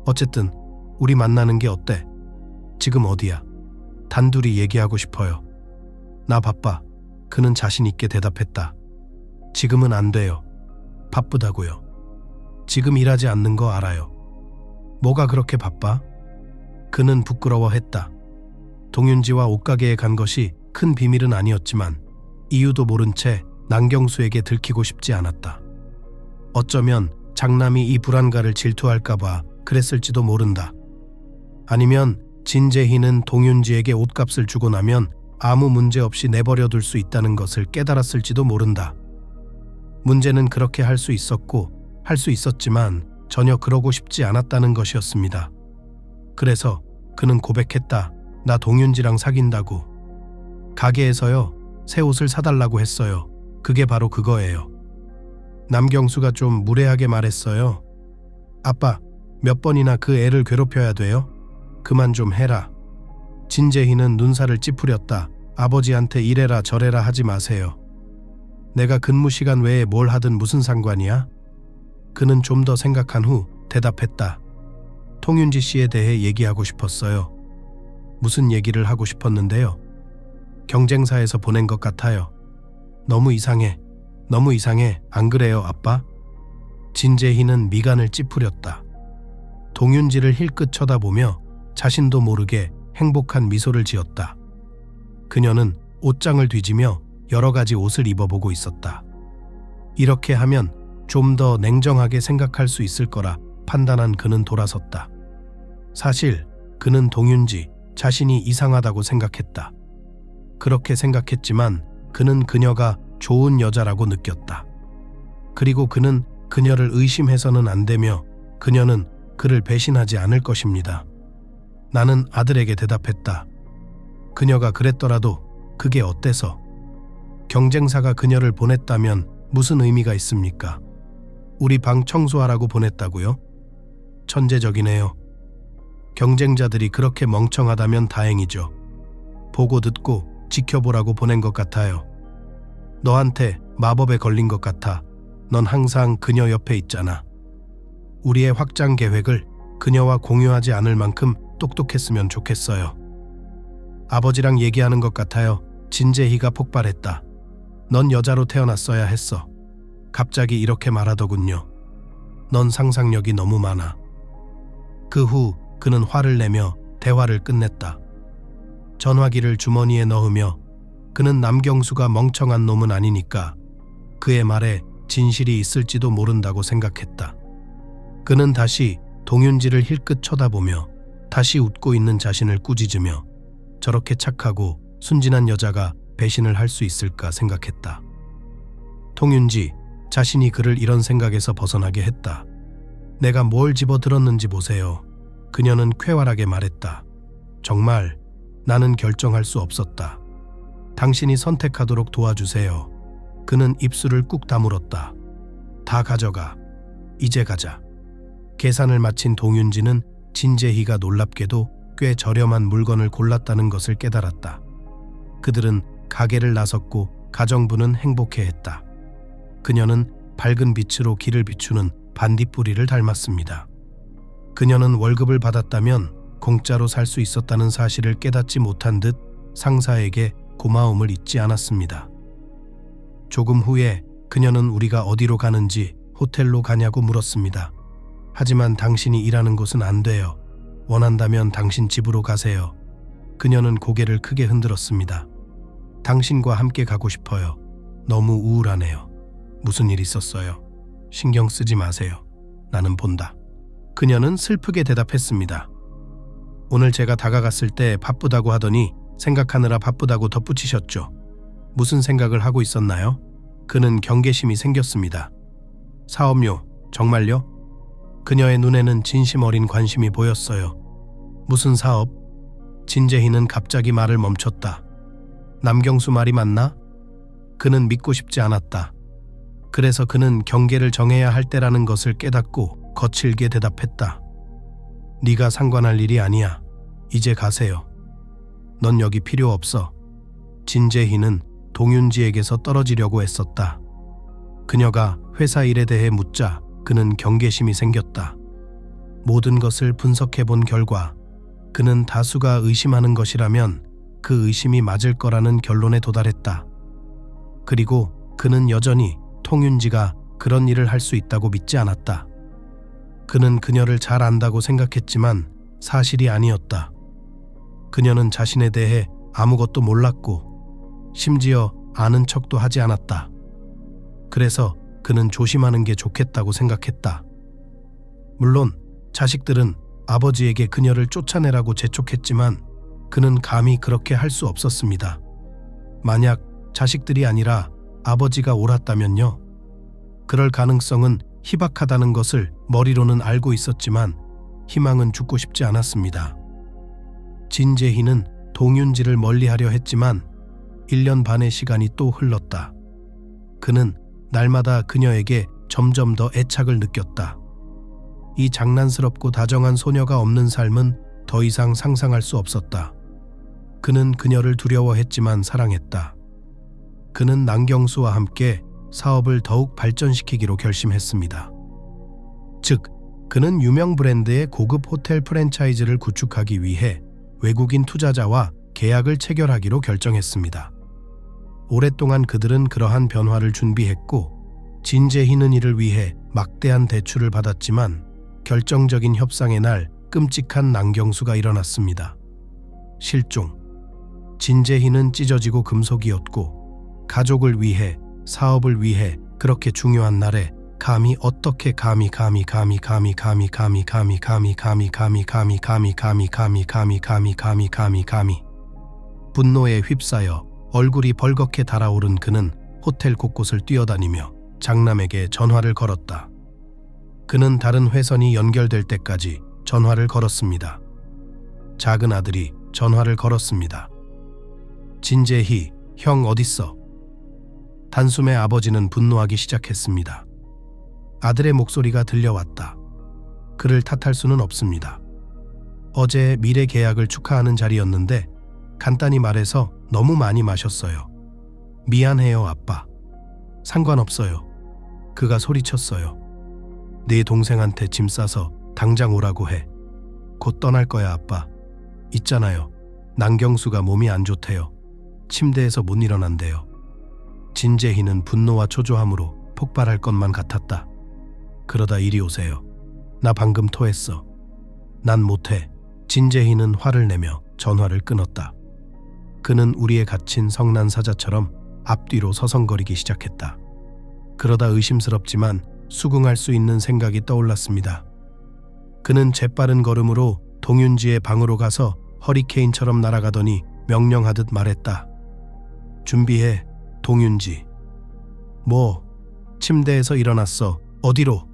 어쨌든 우리 만나는 게 어때? 지금 어디야? 단둘이 얘기하고 싶어요. 나 바빠. 그는 자신 있게 대답했다. 지금은 안 돼요. 바쁘다고요. 지금 일하지 않는 거 알아요. 뭐가 그렇게 바빠? 그는 부끄러워했다. 동윤지와 옷가게에 간 것이 큰 비밀은 아니었지만 이유도 모른 채 남경수에게 들키고 싶지 않았다. 어쩌면 장남이 이 불안가를 질투할까봐 그랬을지도 모른다. 아니면 진재희는 동윤지에게 옷값을 주고 나면 아무 문제 없이 내버려둘 수 있다는 것을 깨달았을지도 모른다. 문제는 그렇게 할 수 있었고 할 수 있었지만 전혀 그러고 싶지 않았다는 것이었습니다. 그래서 그는 고백했다. 나 동윤지랑 사귄다고. 가게에서요, 새 옷을 사달라고 했어요. 그게 바로 그거예요. 남경수가 좀 무례하게 말했어요. 아빠, 몇 번이나 그 애를 괴롭혀야 돼요? 그만 좀 해라. 진재희는 눈살을 찌푸렸다. 아버지한테 이래라 저래라 하지 마세요. 내가 근무 시간 외에 뭘 하든 무슨 상관이야? 그는 좀 더 생각한 후 대답했다. 통윤지 씨에 대해 얘기하고 싶었어요. 무슨 얘기를 하고 싶었는데요. 경쟁사에서 보낸 것 같아요. 너무 이상해. 너무 이상해. 안 그래요, 아빠? 진재희는 미간을 찌푸렸다. 동윤지를 힐끗 쳐다보며 자신도 모르게 행복한 미소를 지었다. 그녀는 옷장을 뒤지며 여러 가지 옷을 입어보고 있었다. 이렇게 하면 좀 더 냉정하게 생각할 수 있을 거라 판단한 그는 돌아섰다. 사실 그는 동윤지 자신이 이상하다고 생각했다. 그렇게 생각했지만 그는 그녀가 좋은 여자라고 느꼈다. 그리고 그는 그녀를 의심해서는 안 되며 그녀는 그를 배신하지 않을 것입니다. 나는 아들에게 대답했다. 그녀가 그랬더라도 그게 어때서? 경쟁사가 그녀를 보냈다면 무슨 의미가 있습니까? 우리 방 청소하라고 보냈다고요? 천재적이네요. 경쟁자들이 그렇게 멍청하다면 다행이죠. 보고 듣고 지켜보라고 보낸 것 같아요. 너한테 마법에 걸린 것 같아. 넌 항상 그녀 옆에 있잖아. 우리의 확장 계획을 그녀와 공유하지 않을 만큼 똑똑했으면 좋겠어요. 아버지랑 얘기하는 것 같아요. 진재희가 폭발했다. 넌 여자로 태어났어야 했어. 갑자기 이렇게 말하더군요. 넌 상상력이 너무 많아. 그 후 그는 화를 내며 대화를 끝냈다. 전화기를 주머니에 넣으며 그는 남경수가 멍청한 놈은 아니니까 그의 말에 진실이 있을지도 모른다고 생각했다. 그는 다시 동윤지를 힐끗 쳐다보며 다시 웃고 있는 자신을 꾸짖으며 저렇게 착하고 순진한 여자가 배신을 할 수 있을까 생각했다. 통윤지, 자신이 그를 이런 생각에서 벗어나게 했다. 내가 뭘 집어들었는지 보세요. 그녀는 쾌활하게 말했다. 정말 나는 결정할 수 없었다. 당신이 선택하도록 도와주세요. 그는 입술을 꾹 다물었다. 다 가져가. 이제 가자. 계산을 마친 동윤지는 진재희가 놀랍게도 꽤 저렴한 물건을 골랐다는 것을 깨달았다. 그들은 가게를 나섰고 가정부는 행복해했다. 그녀는 밝은 빛으로 길을 비추는 반딧불이를 닮았습니다. 그녀는 월급을 받았다면 공짜로 살 수 있었다는 사실을 깨닫지 못한 듯 상사에게 고마움을 잊지 않았습니다. 조금 후에 그녀는 우리가 어디로 가는지 호텔로 가냐고 물었습니다. 하지만 당신이 일하는 곳은 안 돼요. 원한다면 당신 집으로 가세요. 그녀는 고개를 크게 흔들었습니다. 당신과 함께 가고 싶어요. 너무 우울하네요. 무슨 일 있었어요? 신경 쓰지 마세요. 나는 본다. 그녀는 슬프게 대답했습니다. 오늘 제가 다가갔을 때 바쁘다고 하더니 생각하느라 바쁘다고 덧붙이셨죠. 무슨 생각을 하고 있었나요? 그는 경계심이 생겼습니다. 사업료, 정말요? 그녀의 눈에는 진심 어린 관심이 보였어요. 무슨 사업? 진재희는 갑자기 말을 멈췄다. 남경수 말이 맞나? 그는 믿고 싶지 않았다. 그래서 그는 경계를 정해야 할 때라는 것을 깨닫고 거칠게 대답했다. 네가 상관할 일이 아니야. 이제 가세요. 넌 여기 필요 없어. 진재희는 동윤지에게서 떨어지려고 애썼다. 그녀가 회사 일에 대해 묻자 그는 경계심이 생겼다. 모든 것을 분석해본 결과 그는 다수가 의심하는 것이라면 그 의심이 맞을 거라는 결론에 도달했다. 그리고 그는 여전히 통윤지가 그런 일을 할 수 있다고 믿지 않았다. 그는 그녀를 잘 안다고 생각했지만 사실이 아니었다. 그녀는 자신에 대해 아무것도 몰랐고 심지어 아는 척도 하지 않았다. 그래서 그는 조심하는 게 좋겠다고 생각했다. 물론 자식들은 아버지에게 그녀를 쫓아내라고 재촉했지만 그는 감히 그렇게 할 수 없었습니다. 만약 자식들이 아니라 아버지가 옳았다면요. 그럴 가능성은 희박하다는 것을 머리로는 알고 있었지만 희망은 죽고 싶지 않았습니다. 진재희는 동윤지를 멀리하려 했지만 1년 반의 시간이 또 흘렀다. 그는 날마다 그녀에게 점점 더 애착을 느꼈다. 이 장난스럽고 다정한 소녀가 없는 삶은 더 이상 상상할 수 없었다. 그는 그녀를 두려워했지만 사랑했다. 그는 남경수와 함께 사업을 더욱 발전시키기로 결심했습니다. 즉, 그는 유명 브랜드의 고급 호텔 프랜차이즈를 구축하기 위해 외국인 투자자와 계약을 체결하기로 결정했습니다. 오랫동안 그들은 그러한 변화를 준비했고 진재희는 이를 위해 막대한 대출을 받았지만 결정적인 협상의 날 끔찍한 난경수가 일어났습니다. 실종. 진재희는 찢어지고 금속이었고 가족을 위해 사업을 위해 그렇게 중요한 날에 감히 어떻게 감히 분노에 휩싸여 얼굴이 벌겋게 달아오른 그는 호텔 곳곳을 뛰어다니며 장남에게 전화를 걸었다. 그는 다른 회선이 연결될 때까지 전화를 걸었습니다. 작은 아들이 전화를 걸었습니다. 진재희, 형 어딨어? 단숨에 아버지는 분노하기 시작했습니다. 아들의 목소리가 들려왔다. 그를 탓할 수는 없습니다. 어제 미래 계약을 축하하는 자리였는데 간단히 말해서 너무 많이 마셨어요. 미안해요, 아빠. 상관없어요. 그가 소리쳤어요. 네 동생한테 짐 싸서 당장 오라고 해. 곧 떠날 거야, 아빠. 있잖아요. 난경수가 몸이 안 좋대요. 침대에서 못 일어난대요. 진재희는 분노와 초조함으로 폭발할 것만 같았다. 그러다 이리 오세요. 나 방금 토했어. 난 못해. 진재희는 화를 내며 전화를 끊었다. 그는 우리에 갇힌 성난사자처럼 앞뒤로 서성거리기 시작했다. 그러다 의심스럽지만 수긍할 수 있는 생각이 떠올랐습니다. 그는 재빠른 걸음으로 동윤지의 방으로 가서 허리케인처럼 날아가더니 명령하듯 말했다. 준비해, 동윤지. 뭐? 침대에서 일어났어. 어디로?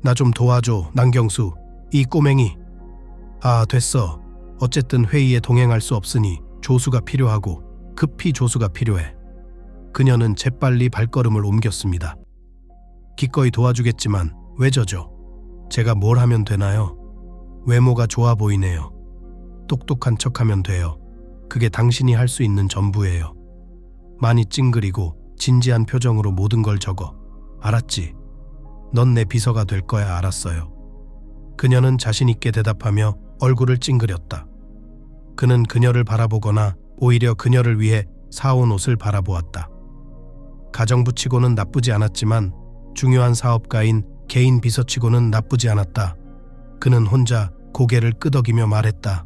나 좀 도와줘, 남경수. 이 꼬맹이. 아, 됐어. 어쨌든 회의에 동행할 수 없으니 조수가 필요하고 급히 조수가 필요해. 그녀는 재빨리 발걸음을 옮겼습니다. 기꺼이 도와주겠지만 왜 저죠? 제가 뭘 하면 되나요? 외모가 좋아 보이네요. 똑똑한 척하면 돼요. 그게 당신이 할 수 있는 전부예요. 많이 찡그리고 진지한 표정으로 모든 걸 적어. 알았지? 넌 내 비서가 될 거야. 알았어요. 그녀는 자신 있게 대답하며 얼굴을 찡그렸다. 그는 그녀를 바라보거나 오히려 그녀를 위해 사온 옷을 바라보았다. 가정부치고는 나쁘지 않았지만 중요한 사업가인 개인 비서치고는 나쁘지 않았다. 그는 혼자 고개를 끄덕이며 말했다.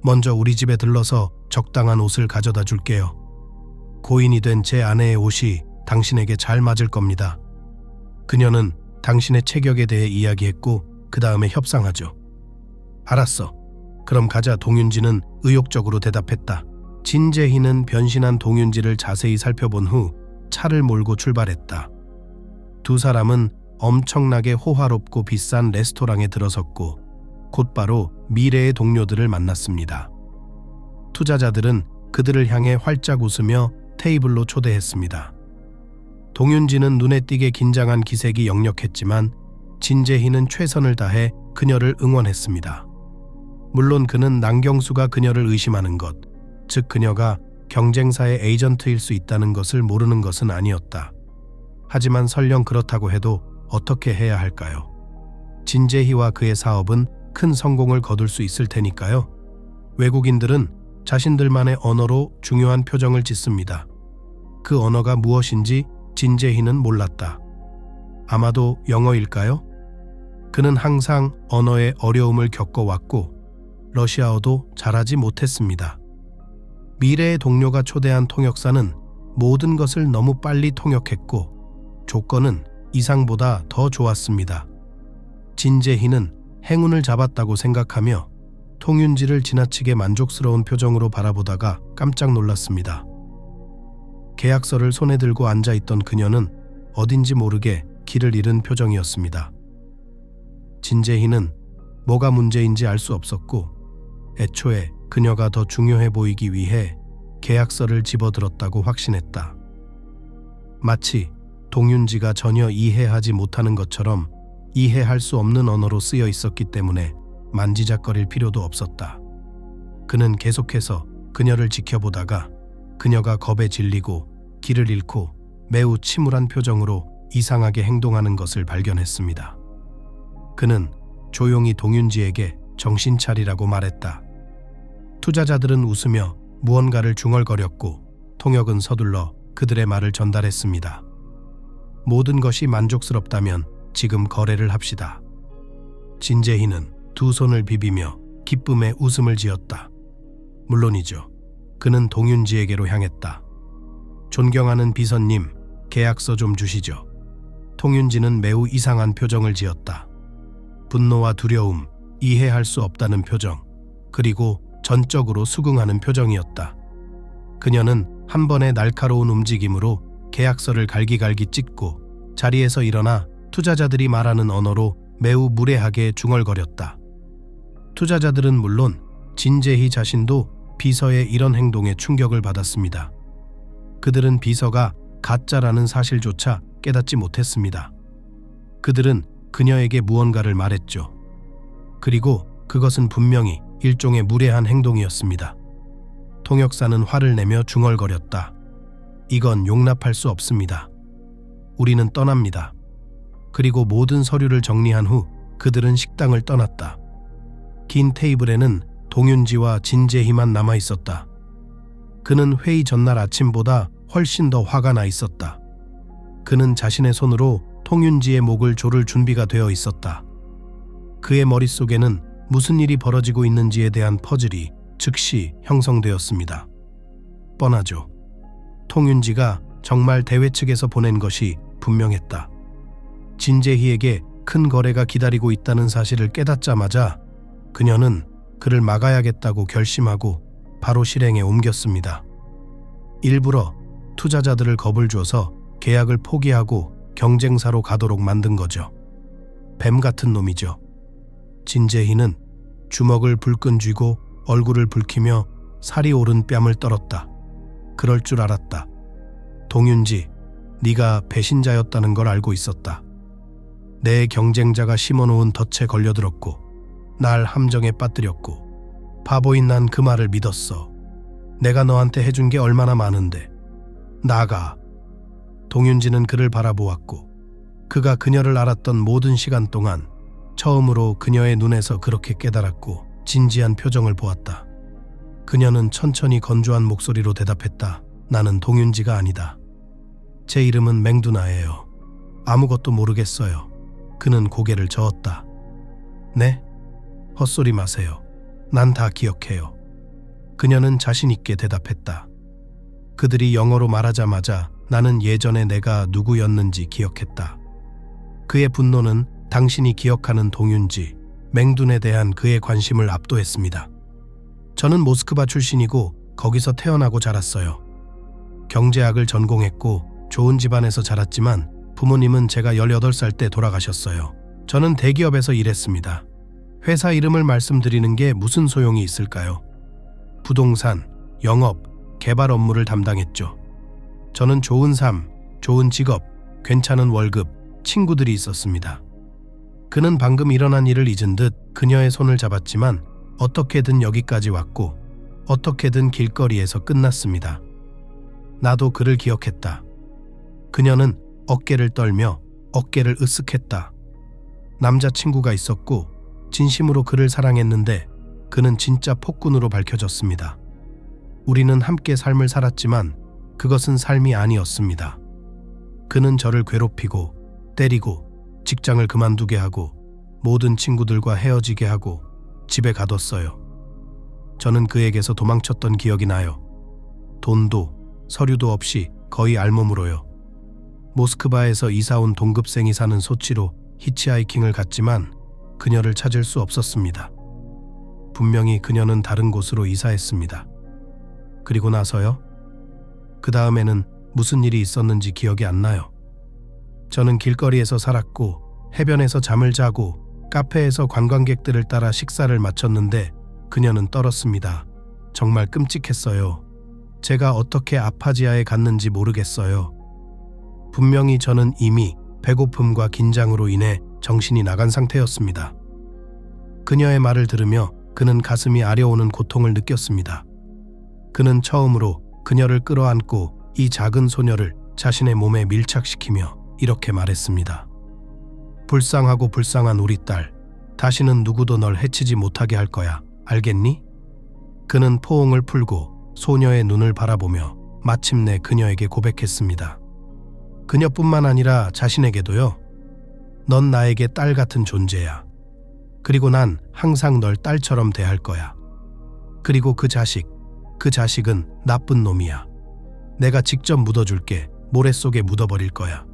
먼저 우리 집에 들러서 적당한 옷을 가져다 줄게요. 고인이 된 제 아내의 옷이 당신에게 잘 맞을 겁니다. 그녀는 당신의 체격에 대해 이야기했고 그 다음에 협상하죠. 알았어. 그럼 가자. 동윤지는 의욕적으로 대답했다. 진재희는 변신한 동윤지를 자세히 살펴본 후 차를 몰고 출발했다. 두 사람은 엄청나게 호화롭고 비싼 레스토랑에 들어섰고 곧바로 미래의 동료들을 만났습니다. 투자자들은 그들을 향해 활짝 웃으며 테이블로 초대했습니다. 동윤지는 눈에 띄게 긴장한 기색이 역력했지만 진재희는 최선을 다해 그녀를 응원했습니다. 물론 그는 남경수가 그녀를 의심하는 것, 즉 그녀가 경쟁사의 에이전트일 수 있다는 것을 모르는 것은 아니었다. 하지만 설령 그렇다고 해도 어떻게 해야 할까요? 진재희와 그의 사업은 큰 성공을 거둘 수 있을 테니까요. 외국인들은 자신들만의 언어로 중요한 표정을 짓습니다. 그 언어가 무엇인지 진재희는 몰랐다. 아마도 영어일까요? 그는 항상 언어의 어려움을 겪어왔고 러시아어도 잘하지 못했습니다. 미래의 동료가 초대한 통역사는 모든 것을 너무 빨리 통역했고 조건은 이상보다 더 좋았습니다. 진재희는 행운을 잡았다고 생각하며 통윤지를 지나치게 만족스러운 표정으로 바라보다가 깜짝 놀랐습니다. 계약서를 손에 들고 앉아있던 그녀는 어딘지 모르게 길을 잃은 표정이었습니다. 진재희는 뭐가 문제인지 알 수 없었고 애초에 그녀가 더 중요해 보이기 위해 계약서를 집어들었다고 확신했다. 마치 동윤지가 전혀 이해하지 못하는 것처럼 이해할 수 없는 언어로 쓰여 있었기 때문에 만지작거릴 필요도 없었다. 그는 계속해서 그녀를 지켜보다가 그녀가 겁에 질리고 길을 잃고 매우 침울한 표정으로 이상하게 행동하는 것을 발견했습니다. 그는 조용히 동윤지에게 정신 차리라고 말했다. 투자자들은 웃으며 무언가를 중얼거렸고 통역은 서둘러 그들의 말을 전달했습니다. 모든 것이 만족스럽다면 지금 거래를 합시다. 진재희는 두 손을 비비며 기쁨에 웃음을 지었다. 물론이죠. 그는 동윤지에게로 향했다. 존경하는 비서님, 계약서 좀 주시죠. 통윤지는 매우 이상한 표정을 지었다. 분노와 두려움, 이해할 수 없다는 표정, 그리고 전적으로 수긍하는 표정이었다. 그녀는 한 번의 날카로운 움직임으로 계약서를 갈기갈기 찢고 자리에서 일어나 투자자들이 말하는 언어로 매우 무례하게 중얼거렸다. 투자자들은 물론 진재희 자신도 비서의 이런 행동에 충격을 받았습니다. 그들은 비서가 가짜라는 사실조차 깨닫지 못했습니다. 그들은 그녀에게 무언가를 말했죠. 그리고 그것은 분명히 일종의 무례한 행동이었습니다. 통역사는 화를 내며 중얼거렸다. 이건 용납할 수 없습니다. 우리는 떠납니다. 그리고 모든 서류를 정리한 후 그들은 식당을 떠났다. 긴 테이블에는 동윤지와 진재희만 남아 있었다. 그는 회의 전날 아침보다 훨씬 더 화가 나 있었다. 그는 자신의 손으로 통윤지의 목을 조를 준비가 되어 있었다. 그의 머릿속에는 무슨 일이 벌어지고 있는지에 대한 퍼즐이 즉시 형성되었습니다. 뻔하죠. 통윤지가 정말 대회 측에서 보낸 것이 분명했다. 진재희에게 큰 거래가 기다리고 있다는 사실을 깨닫자마자 그녀는 그를 막아야겠다고 결심하고 바로 실행에 옮겼습니다. 일부러 투자자들을 겁을 줘서 계약을 포기하고 경쟁사로 가도록 만든 거죠. 뱀 같은 놈이죠. 진재희는 주먹을 불끈 쥐고 얼굴을 붉히며 살이 오른 뺨을 떨었다. 그럴 줄 알았다. 동윤지, 네가 배신자였다는 걸 알고 있었다. 내 경쟁자가 심어놓은 덫에 걸려들었고 날 함정에 빠뜨렸고 바보인 난 그 말을 믿었어. 내가 너한테 해준 게 얼마나 많은데. 나가. 동윤지는 그를 바라보았고 그가 그녀를 알았던 모든 시간 동안 처음으로 그녀의 눈에서 그렇게 깨달았고 진지한 표정을 보았다. 그녀는 천천히 건조한 목소리로 대답했다. 나는 동윤지가 아니다. 제 이름은 맹두나예요. 아무것도 모르겠어요. 그는 고개를 저었다. 네? 헛소리 마세요. 난 다 기억해요. 그녀는 자신 있게 대답했다. 그들이 영어로 말하자마자 나는 예전에 내가 누구였는지 기억했다. 그의 분노는 당신이 기억하는 동윤지, 맹둔에 대한 그의 관심을 압도했습니다. 저는 모스크바 출신이고 거기서 태어나고 자랐어요. 경제학을 전공했고 좋은 집안에서 자랐지만 부모님은 제가 18살 때 돌아가셨어요. 저는 대기업에서 일했습니다. 회사 이름을 말씀드리는 게 무슨 소용이 있을까요? 부동산, 영업, 개발 업무를 담당했죠. 저는 좋은 삶, 좋은 직업, 괜찮은 월급, 친구들이 있었습니다. 그는 방금 일어난 일을 잊은 듯 그녀의 손을 잡았지만 어떻게든 여기까지 왔고 어떻게든 길거리에서 끝났습니다. 나도 그를 기억했다. 그녀는 어깨를 떨며 어깨를 으쓱했다. 남자친구가 있었고 진심으로 그를 사랑했는데 그는 진짜 폭군으로 밝혀졌습니다. 우리는 함께 삶을 살았지만 그것은 삶이 아니었습니다. 그는 저를 괴롭히고 때리고 직장을 그만두게 하고 모든 친구들과 헤어지게 하고 집에 가뒀어요. 저는 그에게서 도망쳤던 기억이 나요. 돈도 서류도 없이 거의 알몸으로요. 모스크바에서 이사온 동급생이 사는 소치로 히치하이킹을 갔지만 그녀를 찾을 수 없었습니다. 분명히 그녀는 다른 곳으로 이사했습니다. 그리고 나서요? 그 다음에는 무슨 일이 있었는지 기억이 안 나요. 저는 길거리에서 살았고 해변에서 잠을 자고 카페에서 관광객들을 따라 식사를 마쳤는데 그녀는 떨었습니다. 정말 끔찍했어요. 제가 어떻게 아파지아에 갔는지 모르겠어요. 분명히 저는 이미 배고픔과 긴장으로 인해 정신이 나간 상태였습니다. 그녀의 말을 들으며 그는 가슴이 아려오는 고통을 느꼈습니다. 그는 처음으로 그녀를 끌어안고 이 작은 소녀를 자신의 몸에 밀착시키며 이렇게 말했습니다. 불쌍하고 불쌍한 우리 딸, 다시는 누구도 널 해치지 못하게 할 거야. 알겠니? 그는 포옹을 풀고 소녀의 눈을 바라보며 마침내 그녀에게 고백했습니다. 그녀뿐만 아니라 자신에게도요. 넌 나에게 딸 같은 존재야. 그리고 난 항상 널 딸처럼 대할 거야. 그리고 그 자식은 나쁜 놈이야. 내가 직접 묻어줄게. 모래 속에 묻어버릴 거야.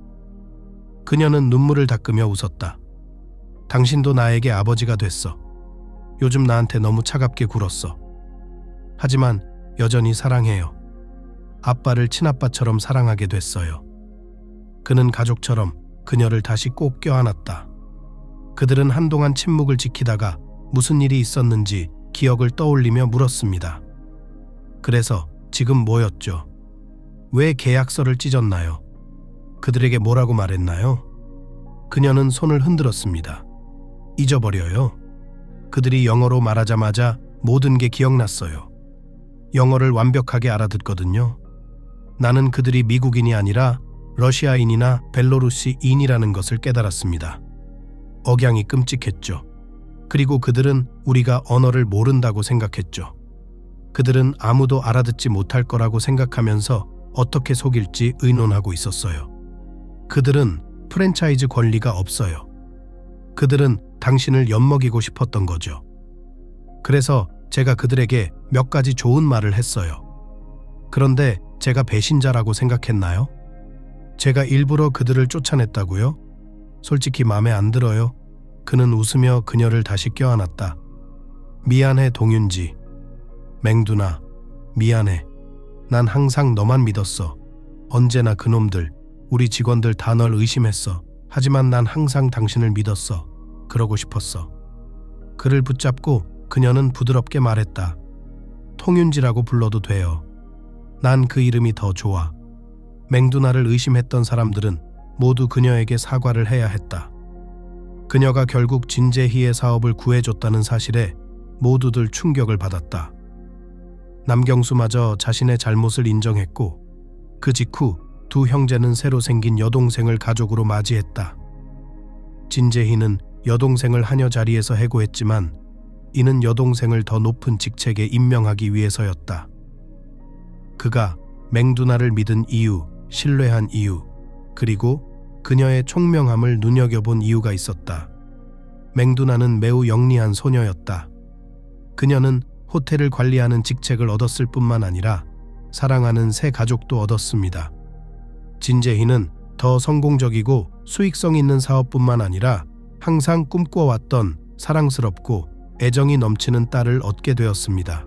그녀는 눈물을 닦으며 웃었다. 당신도 나에게 아버지가 됐어. 요즘 나한테 너무 차갑게 굴었어. 하지만 여전히 사랑해요. 아빠를 친아빠처럼 사랑하게 됐어요. 그는 가족처럼 그녀를 다시 꼭 껴안았다. 그들은 한동안 침묵을 지키다가 무슨 일이 있었는지 기억을 떠올리며 물었습니다. 그래서 지금 뭐였죠? 왜 계약서를 찢었나요? 그들에게 뭐라고 말했나요? 그녀는 손을 흔들었습니다. 잊어버려요. 그들이 영어로 말하자마자 모든 게 기억났어요. 영어를 완벽하게 알아듣거든요. 나는 그들이 미국인이 아니라 러시아인이나 벨로루시인이라는 것을 깨달았습니다. 억양이 끔찍했죠. 그리고 그들은 우리가 언어를 모른다고 생각했죠. 그들은 아무도 알아듣지 못할 거라고 생각하면서 어떻게 속일지 의논하고 있었어요. 그들은 프랜차이즈 권리가 없어요. 그들은 당신을 엿먹이고 싶었던 거죠. 그래서 제가 그들에게 몇 가지 좋은 말을 했어요. 그런데 제가 배신자라고 생각했나요? 제가 일부러 그들을 쫓아냈다고요? 솔직히 마음에 안 들어요. 그는 웃으며 그녀를 다시 껴안았다. 미안해, 동윤지. 맹두나, 미안해. 난 항상 너만 믿었어. 언제나 그놈들, 우리 직원들 다 널 의심했어. 하지만 난 항상 당신을 믿었어. 그러고 싶었어. 그를 붙잡고 그녀는 부드럽게 말했다. 통윤지라고 불러도 돼요. 난 그 이름이 더 좋아. 맹두나를 의심했던 사람들은 모두 그녀에게 사과를 해야 했다. 그녀가 결국 진재희의 사업을 구해줬다는 사실에 모두들 충격을 받았다. 남경수마저 자신의 잘못을 인정했고 그 직후 두 형제는 새로 생긴 여동생을 가족으로 맞이했다. 진재희는 여동생을 하녀 자리에서 해고했지만 이는 여동생을 더 높은 직책에 임명하기 위해서였다. 그가 맹두나를 믿은 이유, 신뢰한 이유, 그리고 그녀의 총명함을 눈여겨본 이유가 있었다. 맹두나는 매우 영리한 소녀였다. 그녀는 호텔을 관리하는 직책을 얻었을 뿐만 아니라 사랑하는 새 가족도 얻었습니다. 진재희는 더 성공적이고 수익성 있는 사업뿐만 아니라 항상 꿈꿔왔던 사랑스럽고 애정이 넘치는 딸을 얻게 되었습니다.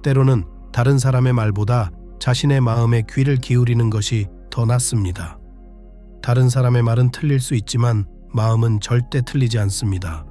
때로는 다른 사람의 말보다 자신의 마음에 귀를 기울이는 것이 더 낫습니다. 다른 사람의 말은 틀릴 수 있지만 마음은 절대 틀리지 않습니다.